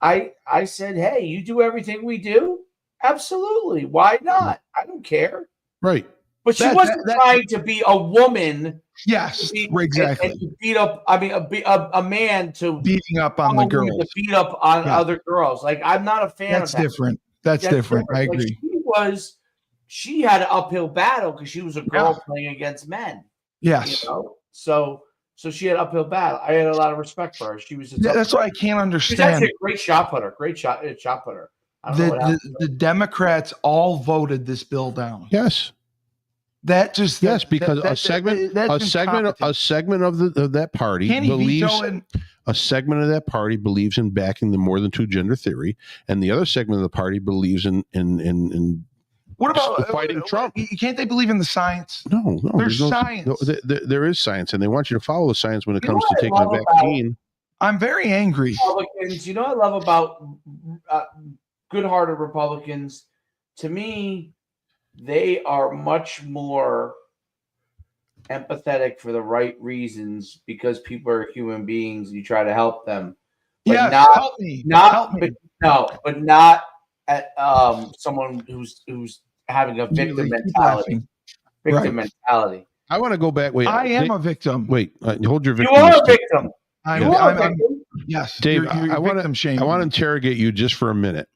I said, hey, you do everything we do. Absolutely. Why not? I don't care. Right. But she wasn't trying to be a woman. Yes, exactly. And to beat up. I mean, a man to Beating up on the girls. to beat up on Yeah. other girls. Like I'm not a fan That's of that. different. That's different. I Like, agree. she had an uphill battle because she was a girl playing against men. Yes. So she had uphill battle. I had a lot of respect for her. She was. Yeah, that's what I can't She's understand. actually a great shot putter. Great shot putter. I don't know what happened. The Democrats all voted this bill down. Yes. That just Yes, because that's a segment of that party Can he believes veto in? a segment of that party believes in backing the more than two gender theory, and the other segment of the party believes in What about fighting Trump. Can't they believe in the science? No, There's no science. there is science, and they want you to follow the science when it You know comes to what I taking a love vaccine. I'm very angry. Republicans, you know what I love about good-hearted Republicans? To me, they are much more empathetic for the right reasons because people are human beings and you try to help them. But Yes, not, help me. not, help me. but, no, but not at someone who's having a victim Keep mentality. laughing. Victim Right. mentality. I want to go back. Wait, I am Dave, a victim. wait. Hold your You victim. are a victim. I'm, You are a I'm- victim. yes, Dave, you're I want victim shaming. I want to interrogate you just for a minute.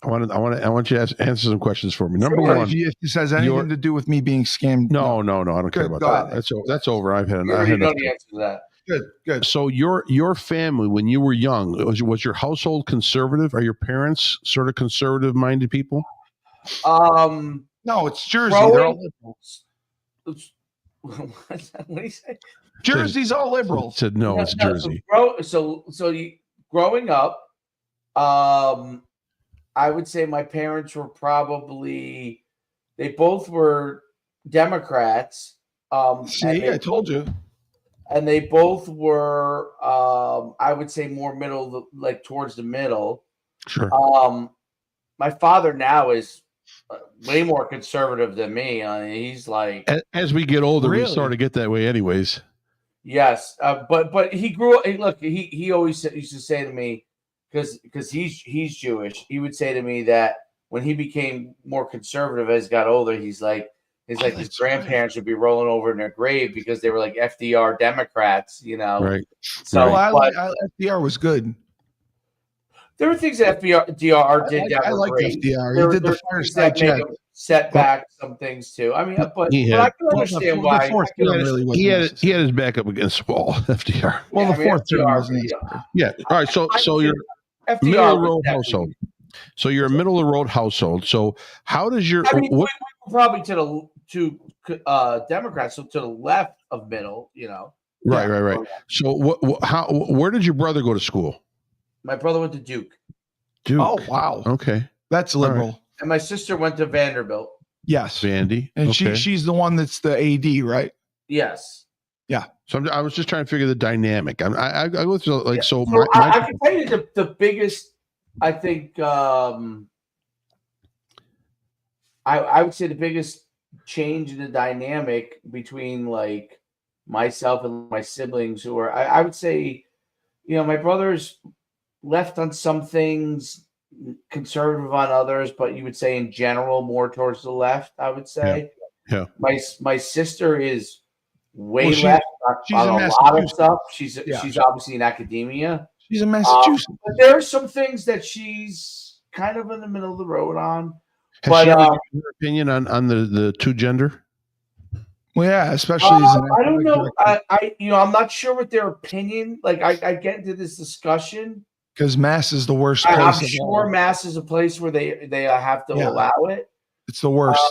I want you to answer some questions for me. Number Sure. one, If this has anything to do with me being scammed, no, I don't care Good, about go that. ahead. That's over. I've had You I already had know enough. the answer to that. Good. So your family, when you were young, was your household conservative? Are your parents sort of conservative minded people? No, it's Jersey. Growing- They're all liberals. What do you say? Jersey's all liberals. Said no, it's Jersey. Growing up, I would say my parents were probably they both were Democrats. See, I told you. And they both were, I would say, more middle, like towards the middle. Sure. My father now is way more conservative than me. I mean, he's like, As we get older, we Really? sort of get that way, anyways. yes, but he grew up. Look, he always used to say to me, because he's Jewish. He would say to me that when he became more conservative as he got older, his that's grandparents would be rolling over in their grave because they were like FDR Democrats, you know. Right. So Well, but FDR was good. there were things that FDR did that I were like great. FDR. There He did were the things fireside that made chat. him set back some things too. I mean, but He I had- can understand the why. fourth I can term really wasn't He had necessary. his back up against the wall, FDR. Well, Yeah, the fourth term FDR, wasn't yeah. necessary. Yeah. All right. So you're FDR middle of the was road definitely- household. So you're a middle of the road household. So how does your I mean, what? we were probably to Democrats, so to the left of middle, you know. Right. So where did your brother go to school? My brother went to Duke, Duke. Oh, wow. Okay. That's All right. liberal. and my sister went to Vanderbilt. Yes. Vandy. And Okay. she's the one that's the AD, right? Yes. So I was just trying to figure the dynamic. I go through like Yeah. so. So My I can tell you the biggest. I think I would say the biggest change in the dynamic between like myself and my siblings, who are I would say, you know, my brother's left on some things, conservative on others, but you would say in general more towards the left. I would say. Yeah. My sister is way Well, left she's on in a lot of Massachusetts. stuff. Yeah. She's obviously in academia. She's in Massachusetts. But there are some things that she's kind of in the middle of the road on. Has but, she ever given her opinion on the two gender? Well, yeah, especially as an I don't know. director. I'm not sure what their opinion. Like, I get into this discussion. Because Mass is the worst place. I'm of sure all. Mass is a place where they have to Yeah. allow it. It's the worst.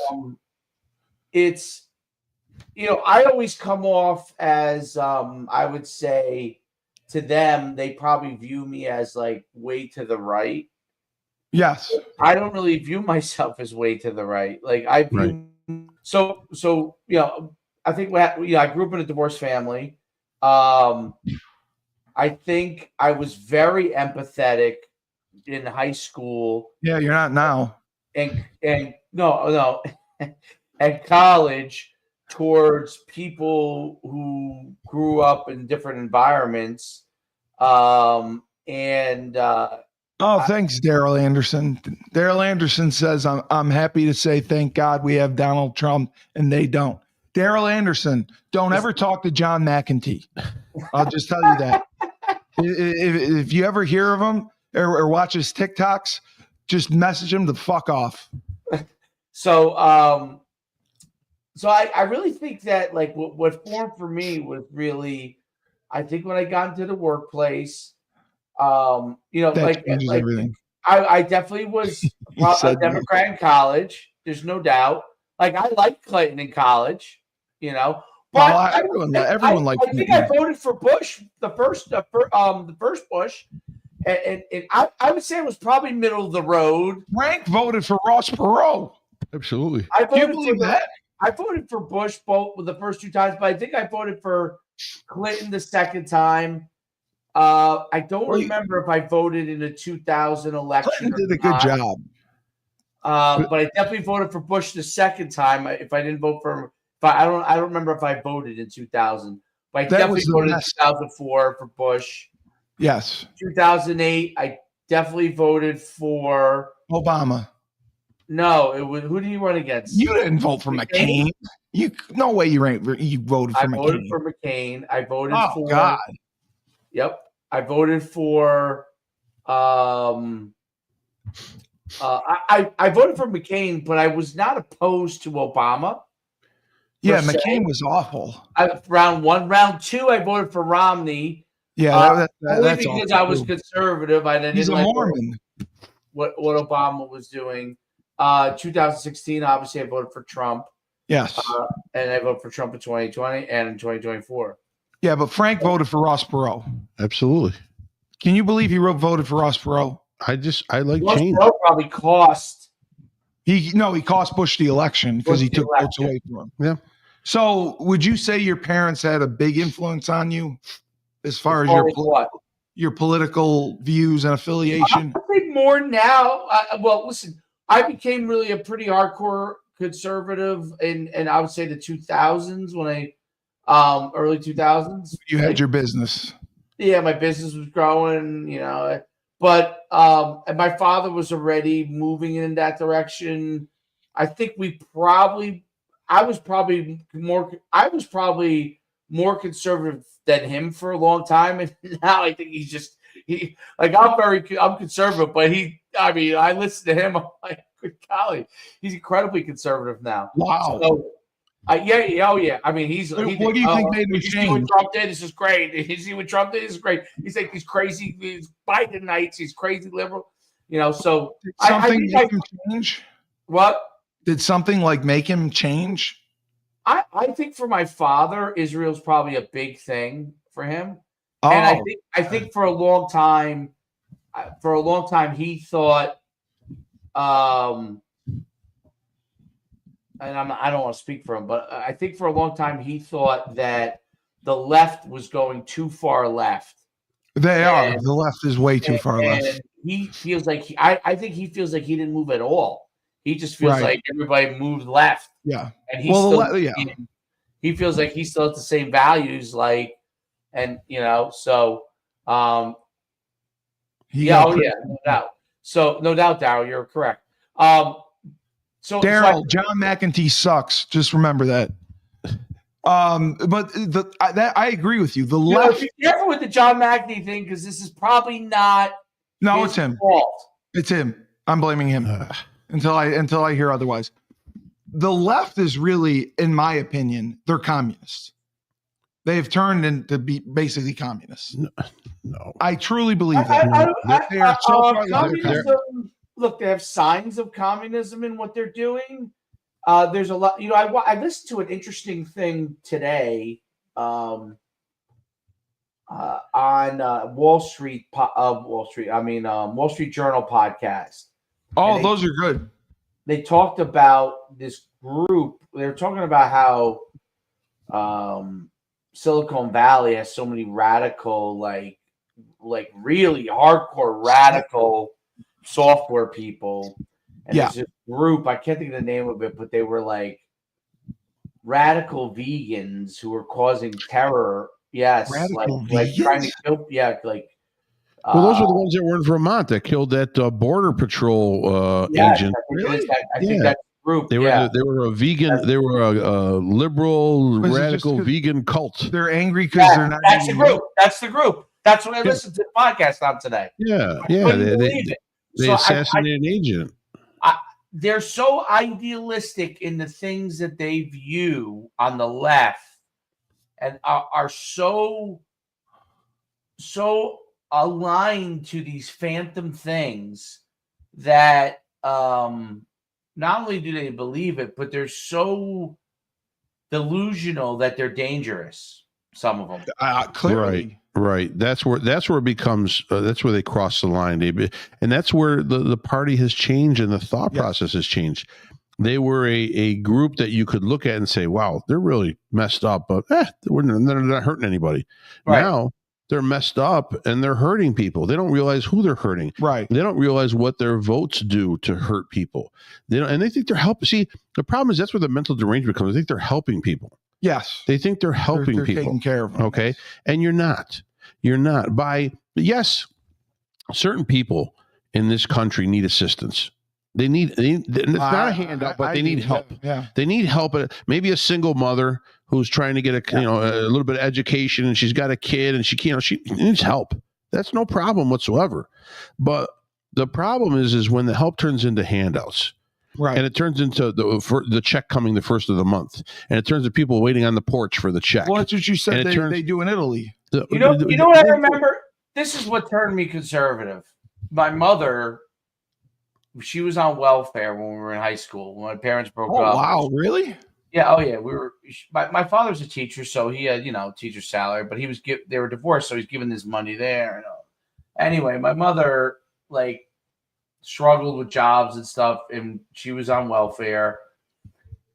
It's, you know, I always come off as I would say to them, they probably view me as like way to the right. Yes. I don't really view myself as way to the right. Like I view so you know, I think I grew up in a divorced family. I think I was very empathetic in high school Yeah, you're not now. and no at college towards people who grew up in different environments. Oh, thanks, Daryl Anderson. Daryl Anderson says, I'm happy to say thank God we have Donald Trump and they don't. Daryl Anderson, don't ever talk to John McEntee. I'll just tell you that. If you ever hear of him or watch his TikToks, just message him to fuck off. So I really think that like what formed for me was really, I think when I got into the workplace, you know, That like changes everything. I definitely was He a said no. Democrat in college. There's no doubt. Like I liked Clinton in college, you know. But Well, everyone likes I think I Clinton. voted for Bush, the first Bush, and I would say it was probably middle of the road. Frank voted for Ross Perot. Absolutely. I Do you voted believe that? I voted for Bush both the first two times, but I think I voted for Clinton the second time. I don't Well, remember if I voted in the 2000 election. Clinton or did a good not. job. But I definitely voted for Bush the second time. If I didn't vote for him, but I don't remember if I voted in 2000. But I That definitely was the voted in best. 2004 for Bush. Yes, 2008, I definitely voted for. Obama. No, it was who did he run against? You didn't vote for McCain? McCain. You no way you voted for I McCain. voted for McCain. I voted Oh for. God. Yep, I voted for. I voted for McCain, but I was not opposed to Obama. Yeah, se. McCain was awful. Round one, round two, I voted for Romney. Yeah, Only that's because awful I was too. conservative. I didn't He's a like Mormon. what Obama was doing. 2016, obviously, I voted for Trump, Yes. and I voted for Trump in 2020 and in 2024. Yeah, but Frank voted for Ross Perot. Absolutely. Can you believe he voted for Ross Perot? I like Ross change. Perot probably cost. He cost Bush the election because he took votes away from him. Yeah. So, would you say your parents had a big influence on you as far as your political views and affiliation? I think more now. Well, listen, I became really a pretty hardcore conservative in I would say the 2000s when I early 2000s. You had your business. Yeah, my business was growing, but and my father was already moving in that direction. I think I was probably more conservative than him for a long time, and now I think I'm conservative, but I listen to him. I'm like, good golly, he's incredibly conservative now. Wow. So, yeah. I mean, What do you think made him you see change? what Trump did? This is great. You see what Trump did? This is great. He's like these crazy, these Bidenites. He's crazy liberal. So Did something make him change? What? Did something make him change? I think for my father, Israel's probably a big thing for him. Oh. And I think for a long time he thought, and I don't want to speak for him, but I think for a long time he thought that the left was going too far left. They are. The left is way too far left. He feels like I think he feels like he didn't move at all. He just feels Right. like everybody moved left. Yeah. And he feels like he still has the same values, so no doubt. So no doubt, Darryl, you're correct. Darryl, John McEntee sucks. Just remember that. But I agree with you. The left. Be careful with the John McEntee thing because this is probably not. No, his it's him. fault. It's him. I'm blaming him until I hear otherwise. The left is really, in my opinion, they're communists. They have turned into be basically communists. No. I truly believe that. They are so far communism. Look, they have signs of communism in what they're doing. There's a lot. I listened to an interesting thing today on Wall Street Journal podcast. Oh, those are good. They talked about this group. They were talking about how Silicon Valley has so many radical, like really hardcore radical software people. And there's this group, I can't think of the name of it, but they were like radical vegans who were causing terror. Yes, Radical like trying to kill. Yeah, well, those are the ones that were in Vermont that killed that border patrol agent. I think that group. They were a vegan. They were a liberal radical vegan cult. They're angry because they're not. That's the group. That's the group. That's what I listened to the podcast on today. Yeah. They assassinated an agent. They're so idealistic in the things that they view on the left, and are so aligned to these phantom things that not only do they believe it, but they're so delusional that they're dangerous. Some of them. Clearly. Right. That's where it becomes. That's where they cross the line, and that's where the party has changed and the thought process has changed. They were a group that you could look at and say, "Wow, they're really messed up," but they're not hurting anybody. Right. Now they're messed up and they're hurting people. They don't realize who they're hurting. Right. They don't realize what their votes do to hurt people. And they think they're helping. See, the problem is that's where the mental derangement comes. They think they're helping people. Yes. They think they're helping they're people. Taking care of them. Okay. And you're not. Yes, certain people in this country need assistance. It's not a handout, but they need help. Yeah. They need help. Maybe a single mother who's trying to get a little bit of education, and she's got a kid, and she needs help. That's no problem whatsoever. But the problem is when the help turns into handouts. Right. And it turns into the check coming the first of the month, and it turns to people waiting on the porch for the check. Well, that's what you said And they do in Italy. You know what I remember? This is what turned me conservative. My mother, she was on welfare when we were in high school. When my parents broke up. Oh wow, really? Yeah. Oh yeah. We were. My father's a teacher, so he had teacher salary, but they were divorced, so he's giving his money there. Anyway, my mother struggled with jobs and stuff, and she was on welfare,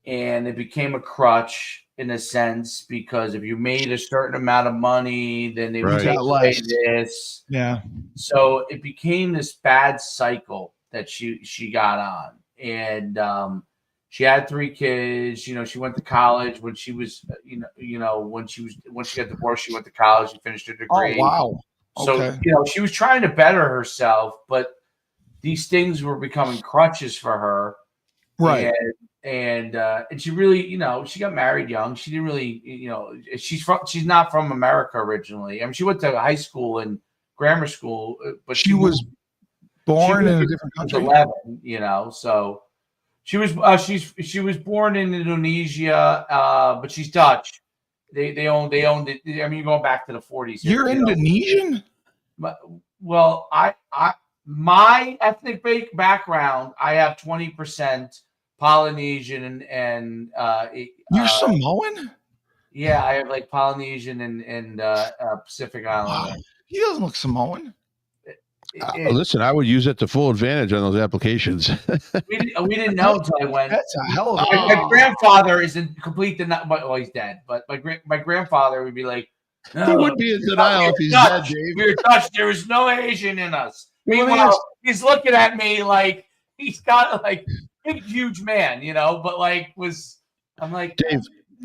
and it became a crutch in a sense, because if you made a certain amount of money, then they would take away this. Yeah. So it became this bad cycle that she got on, and she had 3 kids. She went to college when she was, when she got divorced, she went to college and finished her degree. Oh wow. So she was trying to better herself, but these things were becoming crutches for her. Right. And she really, she got married young. She didn't really, she's not from America originally. I mean, she went to high school and grammar school, but she was born in a different country. 11, so she was born in Indonesia, but she's Dutch. They owned it. I mean, you're going back to the 40s. You're Indonesian? Well, my ethnic background, I have 20% Polynesian and you're Samoan? Yeah, I have Polynesian and Pacific Islander. Wow. He doesn't look Samoan. Listen, I would use it to full advantage on those applications. we didn't know until I went. That's a hell of my grandfather is in complete denial. Well, he's dead, but my grandfather would be like, no, he would be in denial if he's Dutch. dead, Dave. We were Dutch. There was no Asian in us. Meanwhile, he's looking at me like he's got big, huge man, but I'm like,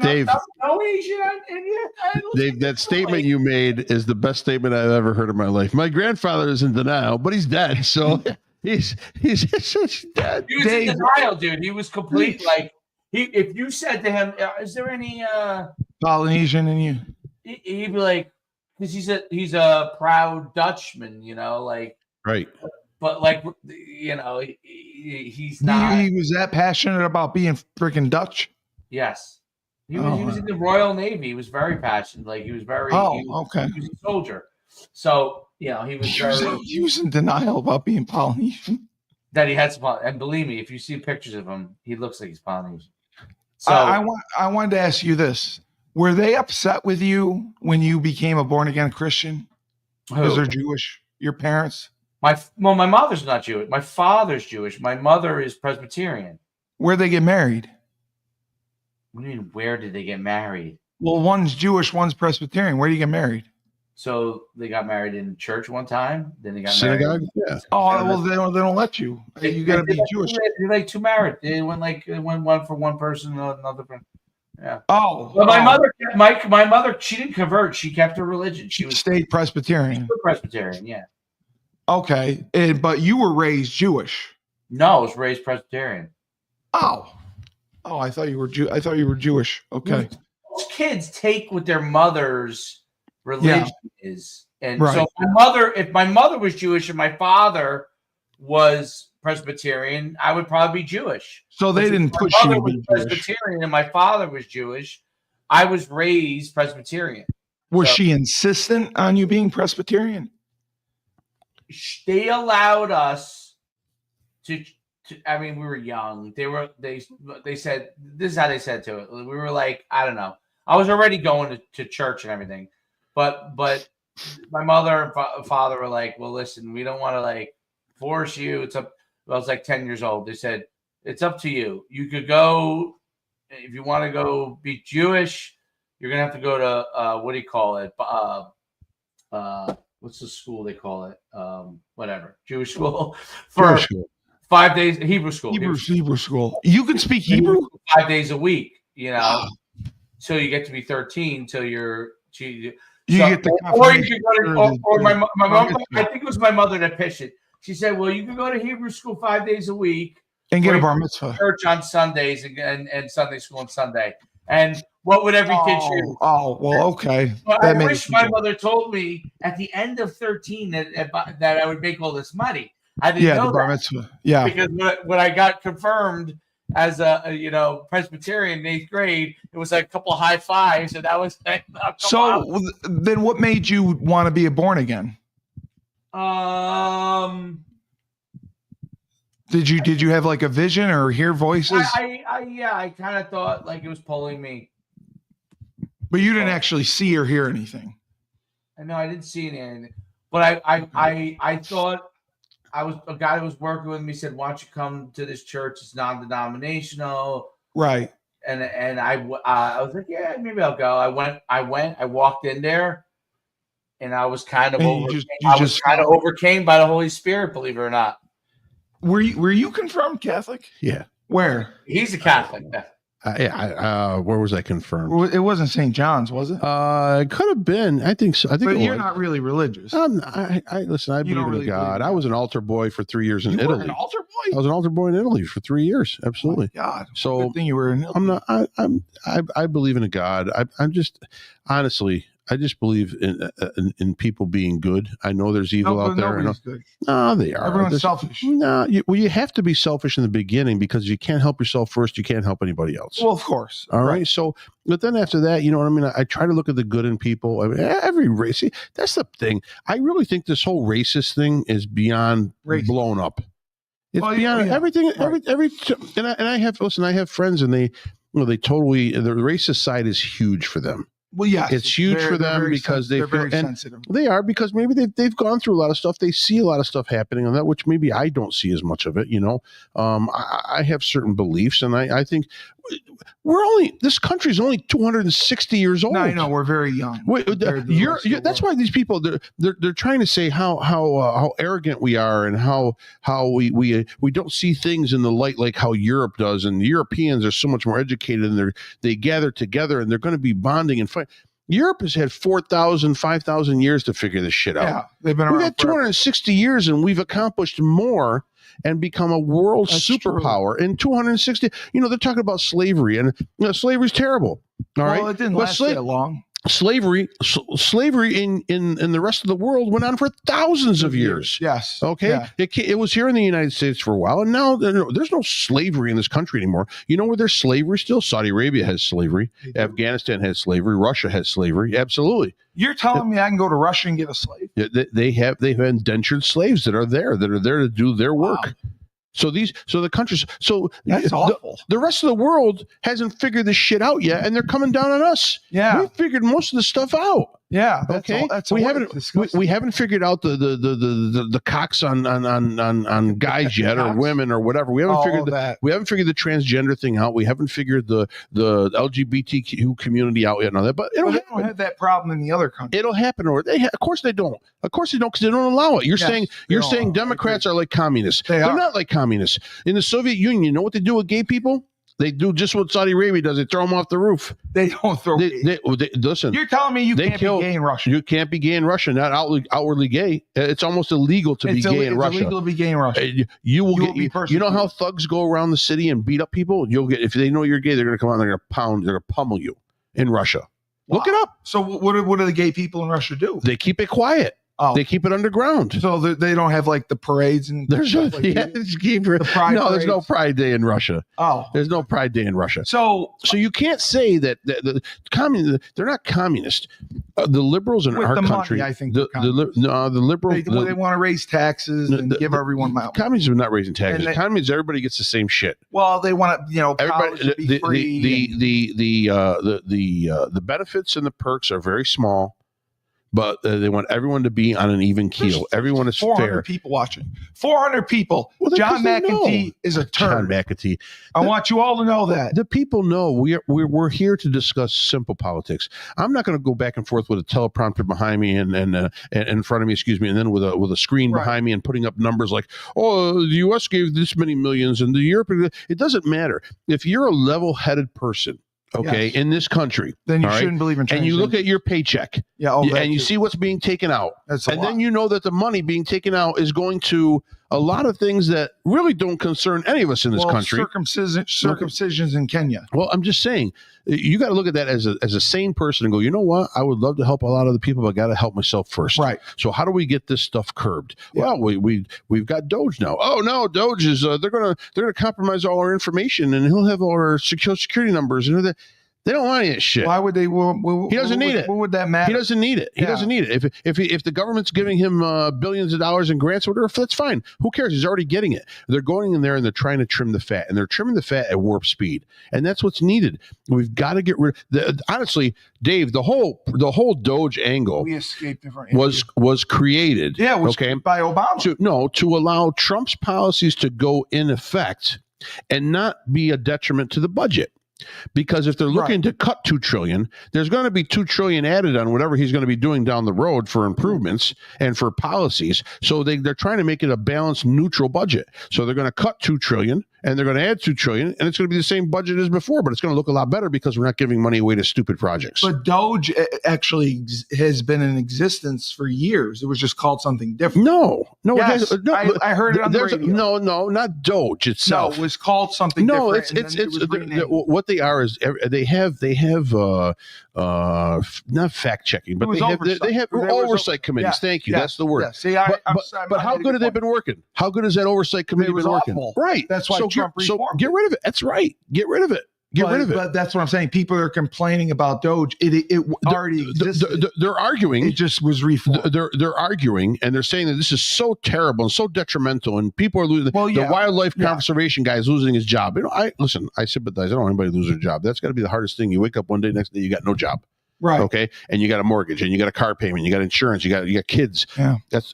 Dave, no Asian in you. Dave, that statement you made is the best statement I've ever heard in my life. My grandfather is in denial, but he's dead, so he's dead. He was in denial, dude. He was complete. If you said to him, "Is there any Polynesian in you?" He'd be like, because he's a proud Dutchman, right. But he's not. He was that passionate about being freaking Dutch. Yes. He was in the Royal Navy. He was very passionate. He was very. Okay. He was a soldier, so he was he was in denial about being Polynesian. That he had some, and believe me, if you see pictures of him, he looks like he's Polynesian. So I wanted to ask you this: were they upset with you when you became a born again Christian? Because they're Jewish. Your parents? My mother's not Jewish. My father's Jewish. My mother is Presbyterian. Where'd they get married? What do you mean, where did they get married? Well, one's Jewish, one's Presbyterian. Where do you get married? So they got married in church one time. Then they got synagogue. Married. Yeah. Oh well, they don't let you. You got to be Jewish. They're 2 married. They went one for one person, another for. Yeah. Oh. Well, my mother, she didn't convert. She kept her religion. She stayed Presbyterian. Presbyterian, yeah. Okay, but you were raised Jewish. No, I was raised Presbyterian. Oh, I thought you were Jewish. Okay. Most kids take what their mother's religion is, and right. So if my mother was Jewish and my father was Presbyterian, I would probably be Jewish. So they didn't push you to be Presbyterian, and my father was Jewish. I was raised Presbyterian. Was she insistent on you being Presbyterian? They allowed us I mean, we were young. They said, this is how they said to it. We were like, I don't know. I was already going to church and everything, but my mother and father were like, well, listen, we don't want to like force you. It's up. I was like 10 years old. They said, it's up to you. You could go if you want to go be Jewish. You're gonna have to go to what do you call it? What's the school they call it? Whatever, Jewish school for Jewish school. 5 days. Hebrew school. Hebrew school. You can speak Hebrew 5 days a week. You know, so you get to be 13 till you're. You get the or you could go to, or my mom. I think it was my mother that pitched it. She said, "Well, you can go to Hebrew school 5 days a week and get a bar mitzvah. Church on Sundays and Sunday school on Sunday." And what would every kid choose? Oh, well, okay. But I wish my mother told me at the end of 13 that I would make all this money. I didn't know the bar that. mitzvah. Yeah, because when I got confirmed as a Presbyterian in 8th grade, it was like a couple of high fives, and that was like, so. Then, what made you want to be a born again? Did you have like a vision or hear voices? I kind of thought like it was pulling me, but you didn't actually see or hear anything. I know I didn't see anything, but I thought I was a guy that was working with me said, "Why don't you come to this church? It's non-denominational." Right. And I was like, yeah, maybe I'll go. I walked in there, and I was kind of overcame by the Holy Spirit, believe it or not. Were you confirmed Catholic? Yeah. Where? He's a Catholic. Where was I confirmed? It wasn't St. John's, was it? It could have been. I think so. I think. But you're not really religious. I listen. I believe in God. I was an altar boy for 3 years in Italy. An altar boy? I was an altar boy in Italy for 3 years. Absolutely. Oh my God. So good thing you were in Italy. I'm not. I believe in a God. I'm just honestly. I just believe in people being good. I know there's evil out there. Good. No, they are. Everyone's selfish. No, you have to be selfish in the beginning because you can't help yourself first. You can't help anybody else. Well, of course. All right. So, but then after that, you know what I mean? I try to look at the good in people. I mean, every race. See, that's the thing. I really think this whole racist thing is beyond blown up. It's beyond everything. Right. And I have friends and they totally, the racist side is huge for them. Well, yes, it's huge for them because they're very sensitive. They are because maybe they've gone through a lot of stuff. They see a lot of stuff happening on that, which maybe I don't see as much of it. You know, I have certain beliefs, and I think this country is only 260 years old. No, I know we're very young. That's why these people they're trying to say how arrogant we are and how we don't see things in the light like how Europe does, and the Europeans are so much more educated and they gather together and they're going to be bonding and fight. Europe has had 4,000, 5,000 years to figure this shit out. Yeah, they've been around. We've had 260 years and we've accomplished more and become a world superpower in 260. You know, they're talking about slavery, and slavery's terrible. All right, it didn't last that long. Slavery in the rest of the world went on for thousands of years. Yes. Okay. Yeah. It was here in the United States for a while, and now there's no slavery in this country anymore. You know where there's slavery still? Saudi Arabia has slavery. Afghanistan has slavery. Russia has slavery. Absolutely. You're telling me I can go to Russia and get a slave? They have indentured slaves that are there to do their work. Wow. So the countries, that's awful. The rest of the world hasn't figured this shit out yet, and they're coming down on us. Yeah, we figured most of the stuff out. Yeah, okay. We haven't figured out the cocks on guys yet, or women, or whatever. We haven't figured that. We haven't figured the transgender thing out. We haven't figured the LGBTQ community out yet. And all that, but they don't have that problem in the other countries. It'll happen, or of course they don't. Of course they don't, because they don't allow it. You're saying Democrats are like communists. They're not like communists. In the Soviet Union, you know what they do with gay people? They do just what Saudi Arabia does. They throw them off the roof. They don't throw. Listen. You're telling me you can't be gay in Russia? You can't be gay in Russia. Not outwardly gay. It's almost illegal to be gay in Russia. It's illegal to be gay in Russia. You know how thugs go around the city and beat up people? If they know you're gay, they're going to come out and they're going to pummel you in Russia. Wow. Look it up. So what do the gay people in Russia do? They keep it quiet. Oh, They keep it underground. so they don't have like the parades and There's stuff no, like yeah, that? it's keep- The Pride no, there's no parades? Pride Day in Russia. Oh, There's no Pride Day in Russia. so So you can't say that the communist. They're not communist. The liberals in with our the country, money, I think the liberals, they want to raise taxes and give everyone money. communists are not raising taxes. And they- Communists, everybody gets the same shit. Well, they want to, Everybody, college to be free. the benefits and the perks are very small, but they want everyone to be on an even keel. Everyone is 400 fair. people watching. 400 people. Well, John because they McEntee know. is a John turd. McEntee. I want you all to know that. The people know we're here to discuss simple politics. I'm not going to go back and forth with a teleprompter behind me and in front of me, excuse me, and then with a screen Right. behind me and putting up numbers like, oh, the U.S. gave this many millions and the Europe. It doesn't matter if you're a level-headed person. Okay, Yes. in this country, Then you all right? shouldn't believe in and you look transgender. at your paycheck, yeah, that and you too. see what's being taken out, That's a and lot. then you know that the money being taken out is going to a lot of things that really don't concern any of us in this country. Circumcisions in Kenya. Well, I'm just saying, you got to look at that as a sane person and go, you know what? I would love to help a lot of the people, but I got to help myself first. Right. So how do we get this stuff curbed? Yeah. Well, we've got Doge now. Oh no, Doge is they're gonna compromise all our information, and he'll have all our social security numbers and everything. They don't want any of that shit. Why would they? He doesn't need it. What would that matter? He doesn't need it. He Yeah. doesn't need it. If the government's giving him billions of dollars in grants, or whatever, that's fine. Who cares? He's already getting it. They're going in there and they're trying to trim the fat, and they're trimming the fat at warp speed, and that's what's needed. We've got to get rid. Honestly, Dave, the whole Doge angle We escaped different. was created. yeah, it was okay. by Obama. To allow Trump's policies to go in effect and not be a detriment to the budget. Because if they're looking to cut $2 trillion, there's going to be $2 trillion added on whatever he's going to be doing down the road for improvements and for policies. So they're trying to make it a balanced, neutral budget. So they're going to cut $2 trillion and they're going to add $2 trillion, and it's going to be the same budget as before, but it's going to look a lot better because we're not giving money away to stupid projects. But Doge actually has been in existence for years. It was just called something different. No, Yes, I heard it on the there's radio. no, not Doge No, itself. it was called something No, different. it's and then it was renamed. what they are is they have not fact checking, but It was they oversight. have There was oversight committees. yes, Thank you. yes, That's the word. yes. See, But how good have they been working? How good has that oversight committee was been working? awful. Right. That's why Trump so reformed get rid of it. That's right. Get rid of it. Get rid of it. But that's what I'm saying. People are complaining about Doge. It already existed. They're arguing. It just was reformed. They're arguing and they're saying that this is so terrible and so detrimental, and people are losing. Well, yeah. The wildlife Yeah. conservation guy is losing his job. I sympathize. I don't want anybody to lose their job. That's got to be the hardest thing. You wake up one day, next day you got no job. Right. Okay, and you got a mortgage, and you got a car payment, you got insurance, you got kids. Yeah. That's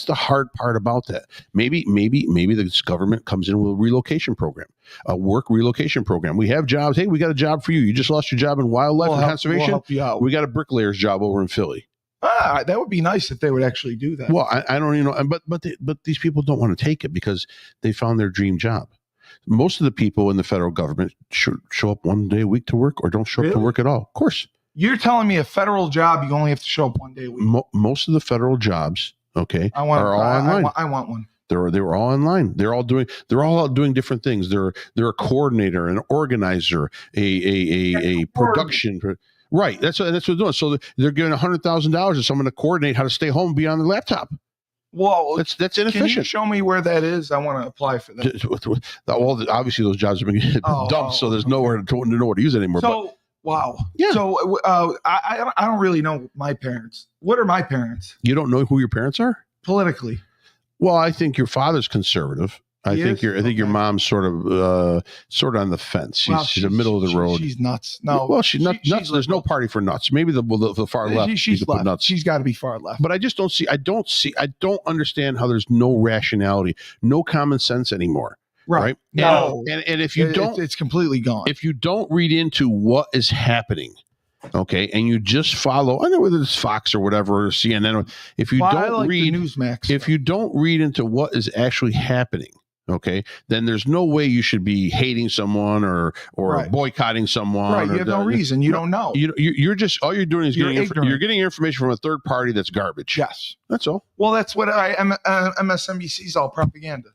the hard part about that. Maybe this government comes in with a relocation program, a work relocation program. We have jobs. Hey, we got a job for you. You just lost your job in wildlife and conservation. We'll help you out. We got a bricklayer's job over in Philly. That would be nice if they would actually do that. Well, I don't, but these people don't want to take it because they found their dream job. Most of the people in the federal government show up one day a week to work or don't show up to Really? work at all. Of course. You're telling me a federal job, you only have to show up one day a week. Most of the federal jobs, okay, I want. are all online. I want one. They were all online. They're all out doing different things. They're a coordinator, an organizer, a production. Right. That's what they're doing. So they're giving $100,000 to someone to coordinate how to stay home and be on their laptop. Well, That's can you inefficient. show me where that is? I want to apply for that. Well, obviously those jobs have been dumped, so there's nowhere to know where to use it anymore. So wow. Yeah. So I don't really know my parents. What are my parents But you don't know who your parents are? politically? Well, I think your father's conservative. I He think is? your Okay. mom's sort of on the fence. She's Well, the middle of the road. She's nuts. No. well, she's not she's nuts. There's no liberal. party for nuts. Maybe the far left. you She's could put left. nuts. She's got to be far left. But I just don't see. I don't understand how there's no rationality, no common sense anymore. Right? No. And if you don't, it's completely gone. if you don't read into what is happening, okay, and you just follow, I know whether it's Fox or whatever or CNN. If you I don't like read, the Newsmax. if you don't read into what is actually happening, okay, then there's no way you should be hating someone or Right. boycotting someone. right, or you have no reason. You don't know. You're just all you're doing is You're getting ignorant. you're getting information from a third party that's garbage. Yes. That's all. Well, that's what MSNBC's all propaganda.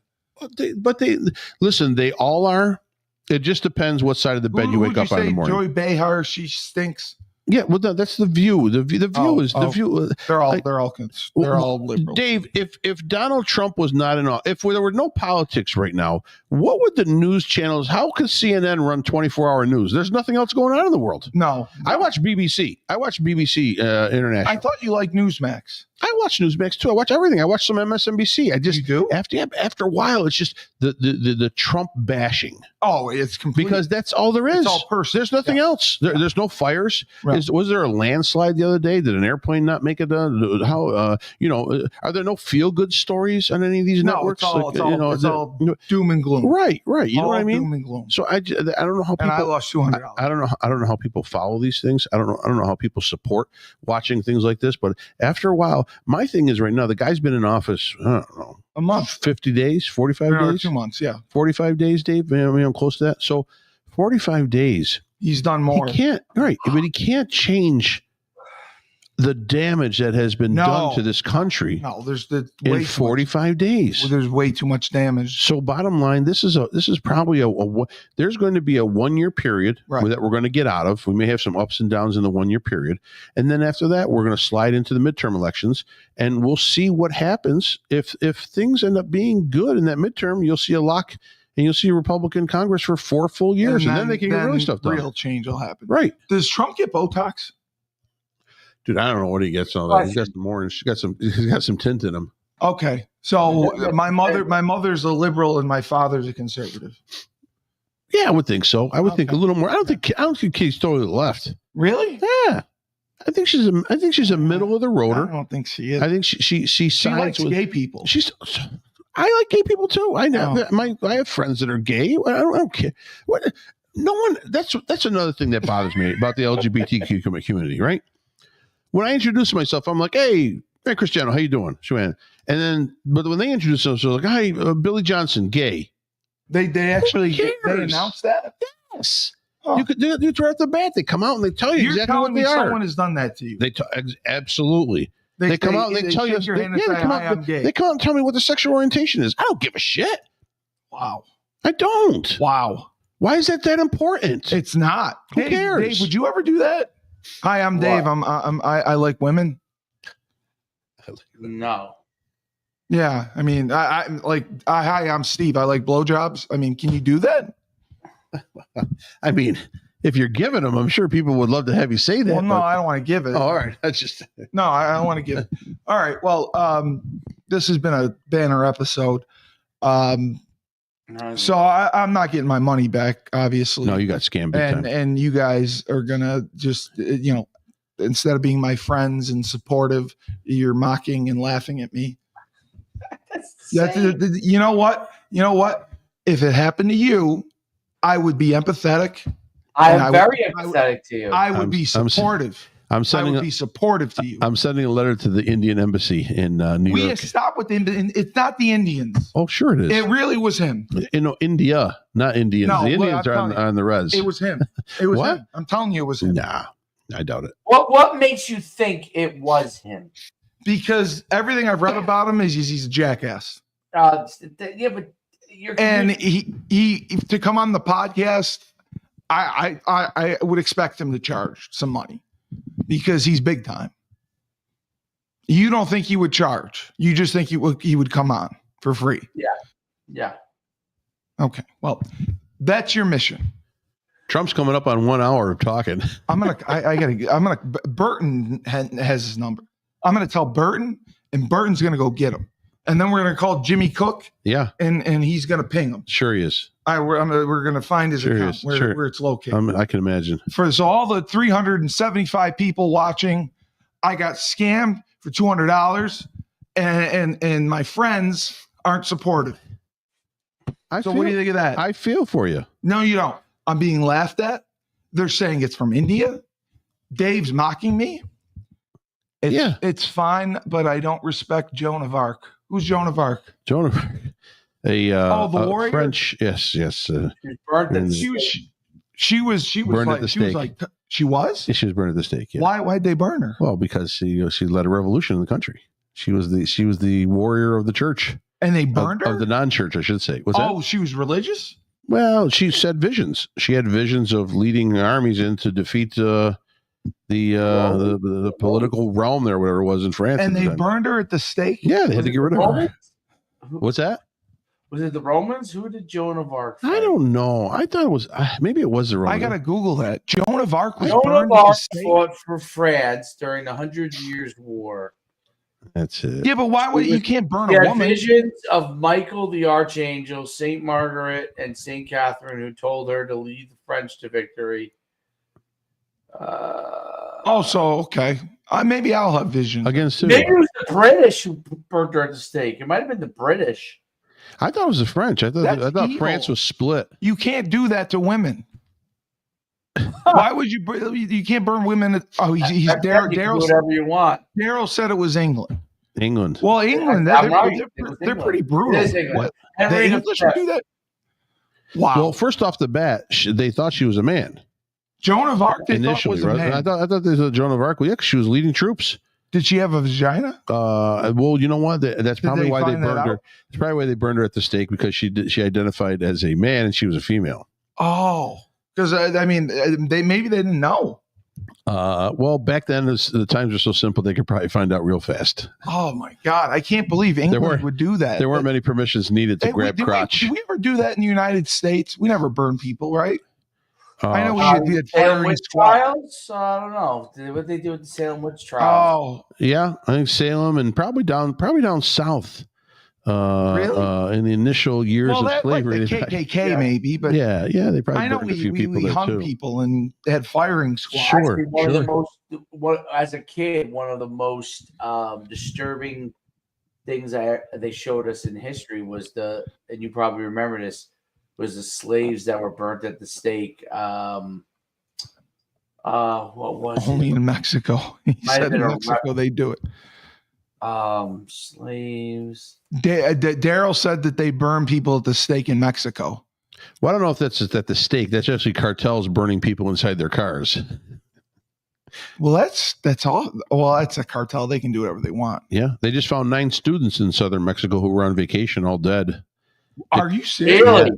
But they listen. They all are. It just depends what side of the bed you wake Who'd up on in the morning. Joy Behar, she stinks. Yeah, well, that's the view. The view is the view. They're all Like- they're all liberal. Dave, if Donald Trump was not in office, if there were no politics right now, what would the news channels? How could CNN run 24-hour news? There's nothing else going on in the world. No, I watch BBC. I watch BBC International. I thought you liked Newsmax. I watch Newsmax too. I watch everything. I watch some MSNBC. I just You do? after a while, it's just the Trump bashing Oh, it's complete. because that's all there is. It's all personal. There's nothing else. There's no fires. Right. Was there a landslide the other day? Did an airplane not make it? Are there no feel good stories on any of these No, networks? it's all doom and gloom. right. You know All what I mean? Doom and gloom. So I don't know how And I people. lost $200. I don't know how people follow these things. I don't know how people support watching things like this. But after a while, my thing is right now the guy's been in office. I don't know, A month. 50 days, 45 Or days, 2 months. Yeah, 45 days, Dave. I mean, I'm close to that. So 45 days. he's done more. He can't, right, but he can't change the damage that has been No. done to this country No, there's the in way too 45 days. much, there's way too much damage. So bottom line, this is probably there's going to be a 1 year period Right. that we're going to get out of. We may have some ups and downs in the 1 year period. And then after that, we're going to slide into the midterm elections and we'll see what happens. If things end up being good in that midterm, you'll see a lock and you'll see a Republican Congress for 4 full years. And then they can get really stuff done. Real change will happen. Right. Does Trump get Botox? Dude, I don't know what he gets on that. He's got some orange. He's got some tint in him. Okay, so my mother's a liberal and my father's a conservative. Yeah, I would think so. I would think a Okay. little more. I don't think Katie's totally left. Really? Yeah, I think she's a middle of the I roader. don't think she is. I think she She sides likes with. gay people. I like gay people too. I know Oh. I have friends that are gay. I don't care. What? No one. That's another thing that bothers me about the LGBTQ community. Right. When I introduce myself, I'm like, "Hey, Cristiano, how you doing?" She went, and then, but when they introduce themselves, they're like, "Hi, Billy Johnson, gay." They actually cares? they announced that. Yes. Huh. You could do it right off the bat. They come out and they tell you You're exactly what telling me they are. someone has done that to you. They absolutely. They come out and they tell you. shake your hand and They say, come "Hi, out. I'm gay." They come out and tell me what the sexual orientation is. I don't give a shit. Wow, I don't. wow. Why is that important? It's not. Who cares? Dave, would you ever do that? Hi, I'm Dave. I like women. No. Yeah, I mean, hi, I'm Steve. I like blowjobs. I mean, can you do that? I mean, if you're giving them, I'm sure people would love to have you say that. Well, no, but- I don't want to give it. Oh, all right. That's just. No, I don't want to give it. All right. Well, this has been a banner episode. So I'm not getting my money back, obviously. No, you got scammed big time. and you guys are gonna just instead of being my friends and supportive, you're mocking and laughing at me. You know what? If it happened to you, I would be empathetic. I and am very empathetic to you. I would I'm- be supportive. I'm I sending. would be supportive to you. I'm sending a letter to the Indian embassy in New We York. stop with it's not the Indians. Oh, sure it is. It really was him. India, not Indians. No, the look, Indians I'm are telling you. on the res. It was him. It was What? him. I'm telling you, it was him. Nah, I doubt it. What makes you think it was him? Because everything I've read about him is he's a jackass. Yeah, but you're And he to come on the podcast, I would expect him to charge some money because he's big time. You don't think he would charge? You just think he would come on for free? yeah. Okay, well, that's your mission. Trump's coming up on 1 hour of talking. Burton has his number. I'm gonna tell Burton, and Burton's gonna go get him, and then we're gonna call Jimmy Cook, Yeah, and he's gonna ping him. sure he is. We're gonna find his Sure account is, where, sure. where it's located. I can imagine. So all the 375 people watching, I got scammed for $200, and my friends aren't supportive. So what do you think of that? I feel for you. No, you don't. I'm being laughed at. They're saying it's from India. Dave's mocking me. It's fine, but I don't respect Joan of Arc. Who's Joan of Arc? Joan of Arc, the warrior? French. Yes. She's burnt at the She stake. She was Burned at like the she was stake. like she was. She was burned at the stake. Yeah. Why'd they burn her? Well, because she led a revolution in the country. She was the warrior of the church. And they burned her. Of the non-church, I should say. Was that? She was religious. Well, she said visions. She had visions of leading armies in to defeat the political realm there, whatever it was in France. And at the they time. burned her at the stake. Yeah, they had to get rid of her. Romans? What's that? Was it the Romans? Who did Joan of Arc I fight? don't know. I thought it was maybe it was the Romans. I gotta Google that. Joan of Arc was Joan burned of at the Arc stake. fought for France during the 100 Years' War. That's it. Yeah, but why would you can't burn He a had woman? visions of Michael the Archangel, Saint Margaret, and Saint Catherine, who told her to lead the French to victory. Oh, so okay. Maybe I'll have vision. Against who? Maybe it was the British who burned her at the stake. It might have been the British. I thought it was the French. I That's thought evil. France was split. You can't do that to women. Why would you? You can't burn women. He's Back then, you could do Daryl. whatever you want. Daryl said it was England. England. Well, England, I'm right. they're It was pretty England. brutal. It is England. What? The Henry the English would Fifth. do that? Wow. Well, first off the bat, they thought she was a man Joan of Arc they thought initially, was a right? man. I thought this was Joan of Arc. Well, yeah, 'cause she was leading troops. Did she have a vagina? Well, you know what? That's probably they why they find that burned her. out? It's probably why they burned her at the stake because she identified as a man and she was a female. Oh, because I mean, they didn't know. Well, back then the times were so simple they could probably find out real fast. Oh my God, I can't believe England weren't- would do that. There weren't many permissions needed to Hey, grab crotch. Did we ever do that in the United States? We never burn people, right? I know we Salem did firing witch squad. trials? I don't know. What they do with the Salem witch trials? Oh, Yeah, I think Salem and probably down south. In the initial years well, of that like slavery. the they- KKK Yeah. maybe, but yeah, they probably I know burned a few people we there hung too. people and had firing squads. Sure. Actually, one of the most, as a kid, one of the most disturbing things they showed us in history was and you probably remember this, was the slaves that were burnt at the stake. What was Only it? in Mexico. He Might have said been in a Mexico they do it. Slaves. Daryl said that they burn people at the stake in Mexico. Well, I don't know if that's at the stake. That's actually cartels burning people inside their cars. Well, that's all. Well, that's a cartel. They can do whatever they want. Yeah, they just found 9 students in southern Mexico who were on vacation, all dead. Are you serious? Really?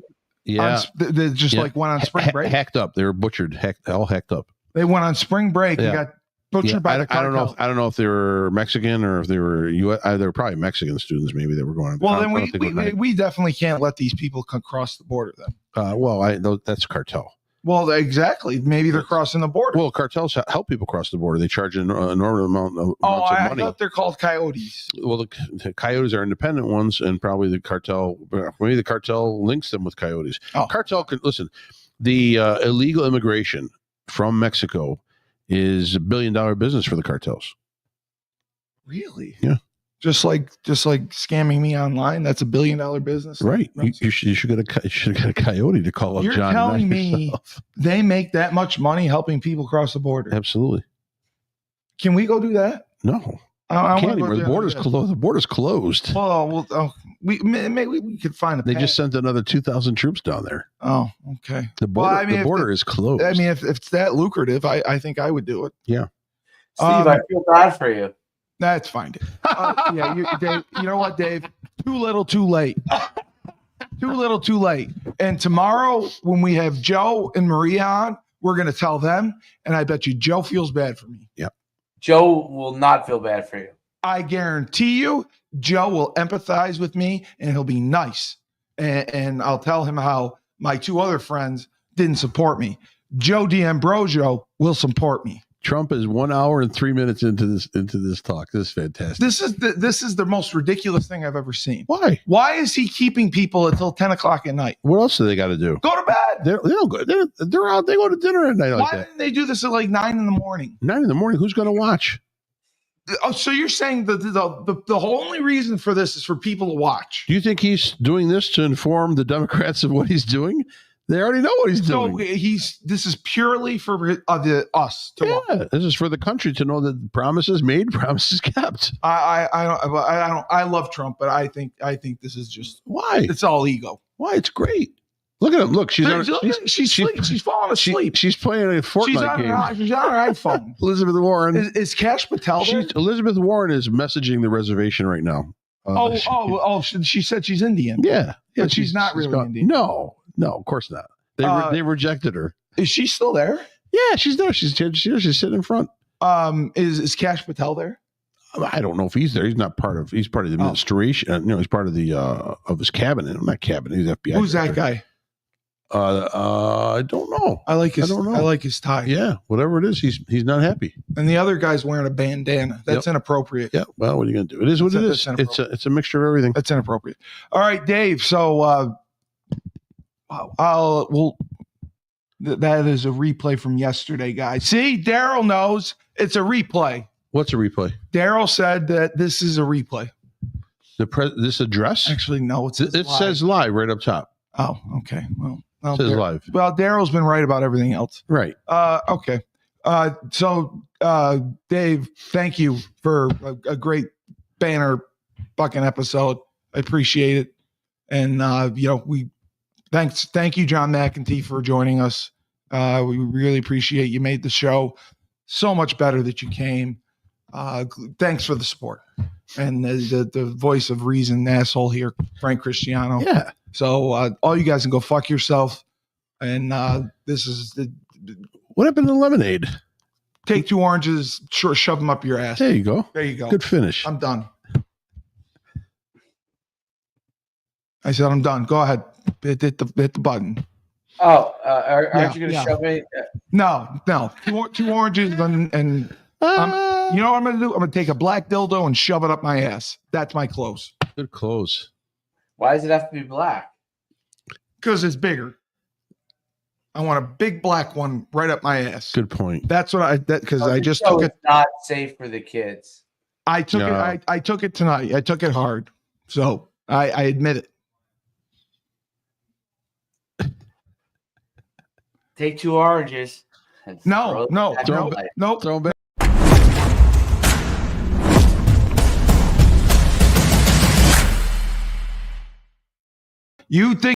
Yeah, They just Yeah. like went on spring break. hacked up. They were butchered, all hacked up. They went on spring break and Yeah. got butchered Yeah, by the I cartel. don't know if they were Mexican or if they were U.S. They were probably Mexican students. Maybe they were going. Well, I then don't think they were we definitely can't let these people come across the border. Then, that's cartel. well, exactly. Maybe they're crossing the border. Well, cartels help people cross the border. They charge an enormous amount of I money. thought they're called coyotes. Well, the coyotes are independent ones, and probably the cartel. Maybe the cartel links them with coyotes. Oh. Cartel can listen. The illegal immigration from Mexico is $1 billion business for the cartels. Really? Yeah. Just like scamming me online. That's $1 billion business. Right? You should get a coyote to call up You're John. telling not me yourself. they make that much money helping people cross the border? Absolutely Can we go do that? no. I Can't wanna go even. The do border's that. closed. The border's closed. Well, maybe we could find a. They path. just sent another 2,000 troops down there. Oh, okay. The border. Well, I mean, the if border is closed. I mean, if it's that lucrative, I think I would do it. Steve, Um, I feel bad for you. That's fine, Dave. Dave. You know what, Dave? Too little, too late. Too little, too late. And tomorrow, when we have Joe and Maria on, we're going to tell them. And I bet you Joe feels bad for me. Joe will not feel bad for you. I guarantee you, Joe will empathize with me and he'll be nice. And I'll tell him how my 2 other friends didn't support me. Joe D'Ambrosio will support me. Trump is 1 hour and 3 minutes into this talk. This is fantastic. This is the most ridiculous thing I've ever seen. Why? Why is he keeping people until 10 o'clock at night? What else do they got to do? Go to bed. They don't go. They're out. They go to dinner at night like Why that. didn't they do this at like 9 in the morning? 9 in the morning. Who's going to watch? Oh, so you're saying the whole only reason for this is for people to watch? Do you think he's doing this to inform the Democrats of what he's doing? They already know what he's So doing. this is purely for us to watch. Yeah, this is for the country to know that promises made, promises kept. I love Trump, but I think this is just Why? it's all ego. Why? It's great. Look at him. Look, she's She's falling asleep. she's playing a Fortnite She's on game. her iPhone. Elizabeth Warren. Is Cash Patel there? Elizabeth Warren is messaging the reservation right now. She said she's Indian. Yeah. But she's not really gone. Indian. No, of course not. They rejected her. Is she still there? Yeah, she's there. She's sitting in front. Is Cash Patel there? I don't know if he's there. He's not part of. He's part of the administration. No, he's part of the of his cabinet. Not cabinet. He's FBI. Who's that director. guy? I don't know. I like his. I don't know. I like his tie. Yeah, whatever it is, he's not happy. And the other guy's wearing a bandana. That's inappropriate. Yeah. Well, what are you going to do? It is what it is. It's a mixture of everything. That's inappropriate. All right, Dave. So that is a replay from yesterday, guys. See, Daryl knows it's a replay. What's a replay? Daryl said that this is a replay. This address? Actually, no, it says live right up top. Oh, okay. Well, It says live. Well, Daryl's been right about everything else. Right. Okay. So, Dave, thank you for a great banner fucking episode. I appreciate it. And, thank you, John McEntee, for joining us. We really appreciate you made the show so much better that you came. Thanks for the support. And the voice of reason asshole here, Frank Cristiano. Yeah. So all you guys can go fuck yourself. And this is What happened to lemonade? take 2 oranges, shove them up your ass. There you go. There you go. Good finish. I'm done. I said I'm done. Go ahead. Hit the button. Oh, aren't you going to yeah. show me? No. 2 oranges and you know what I'm going to do? I'm going to take a black dildo and shove it up my ass. That's my close. Good close. Why does it have to be black? Because it's bigger. I want a big black one right up my ass. Good point. That's what because I just So took it. it's not safe for the kids. I took No. it. I took it tonight. I took it hard. So I admit it. Take 2 oranges. and No, throw them no, back no, in the light. no. Throw 'em back. You think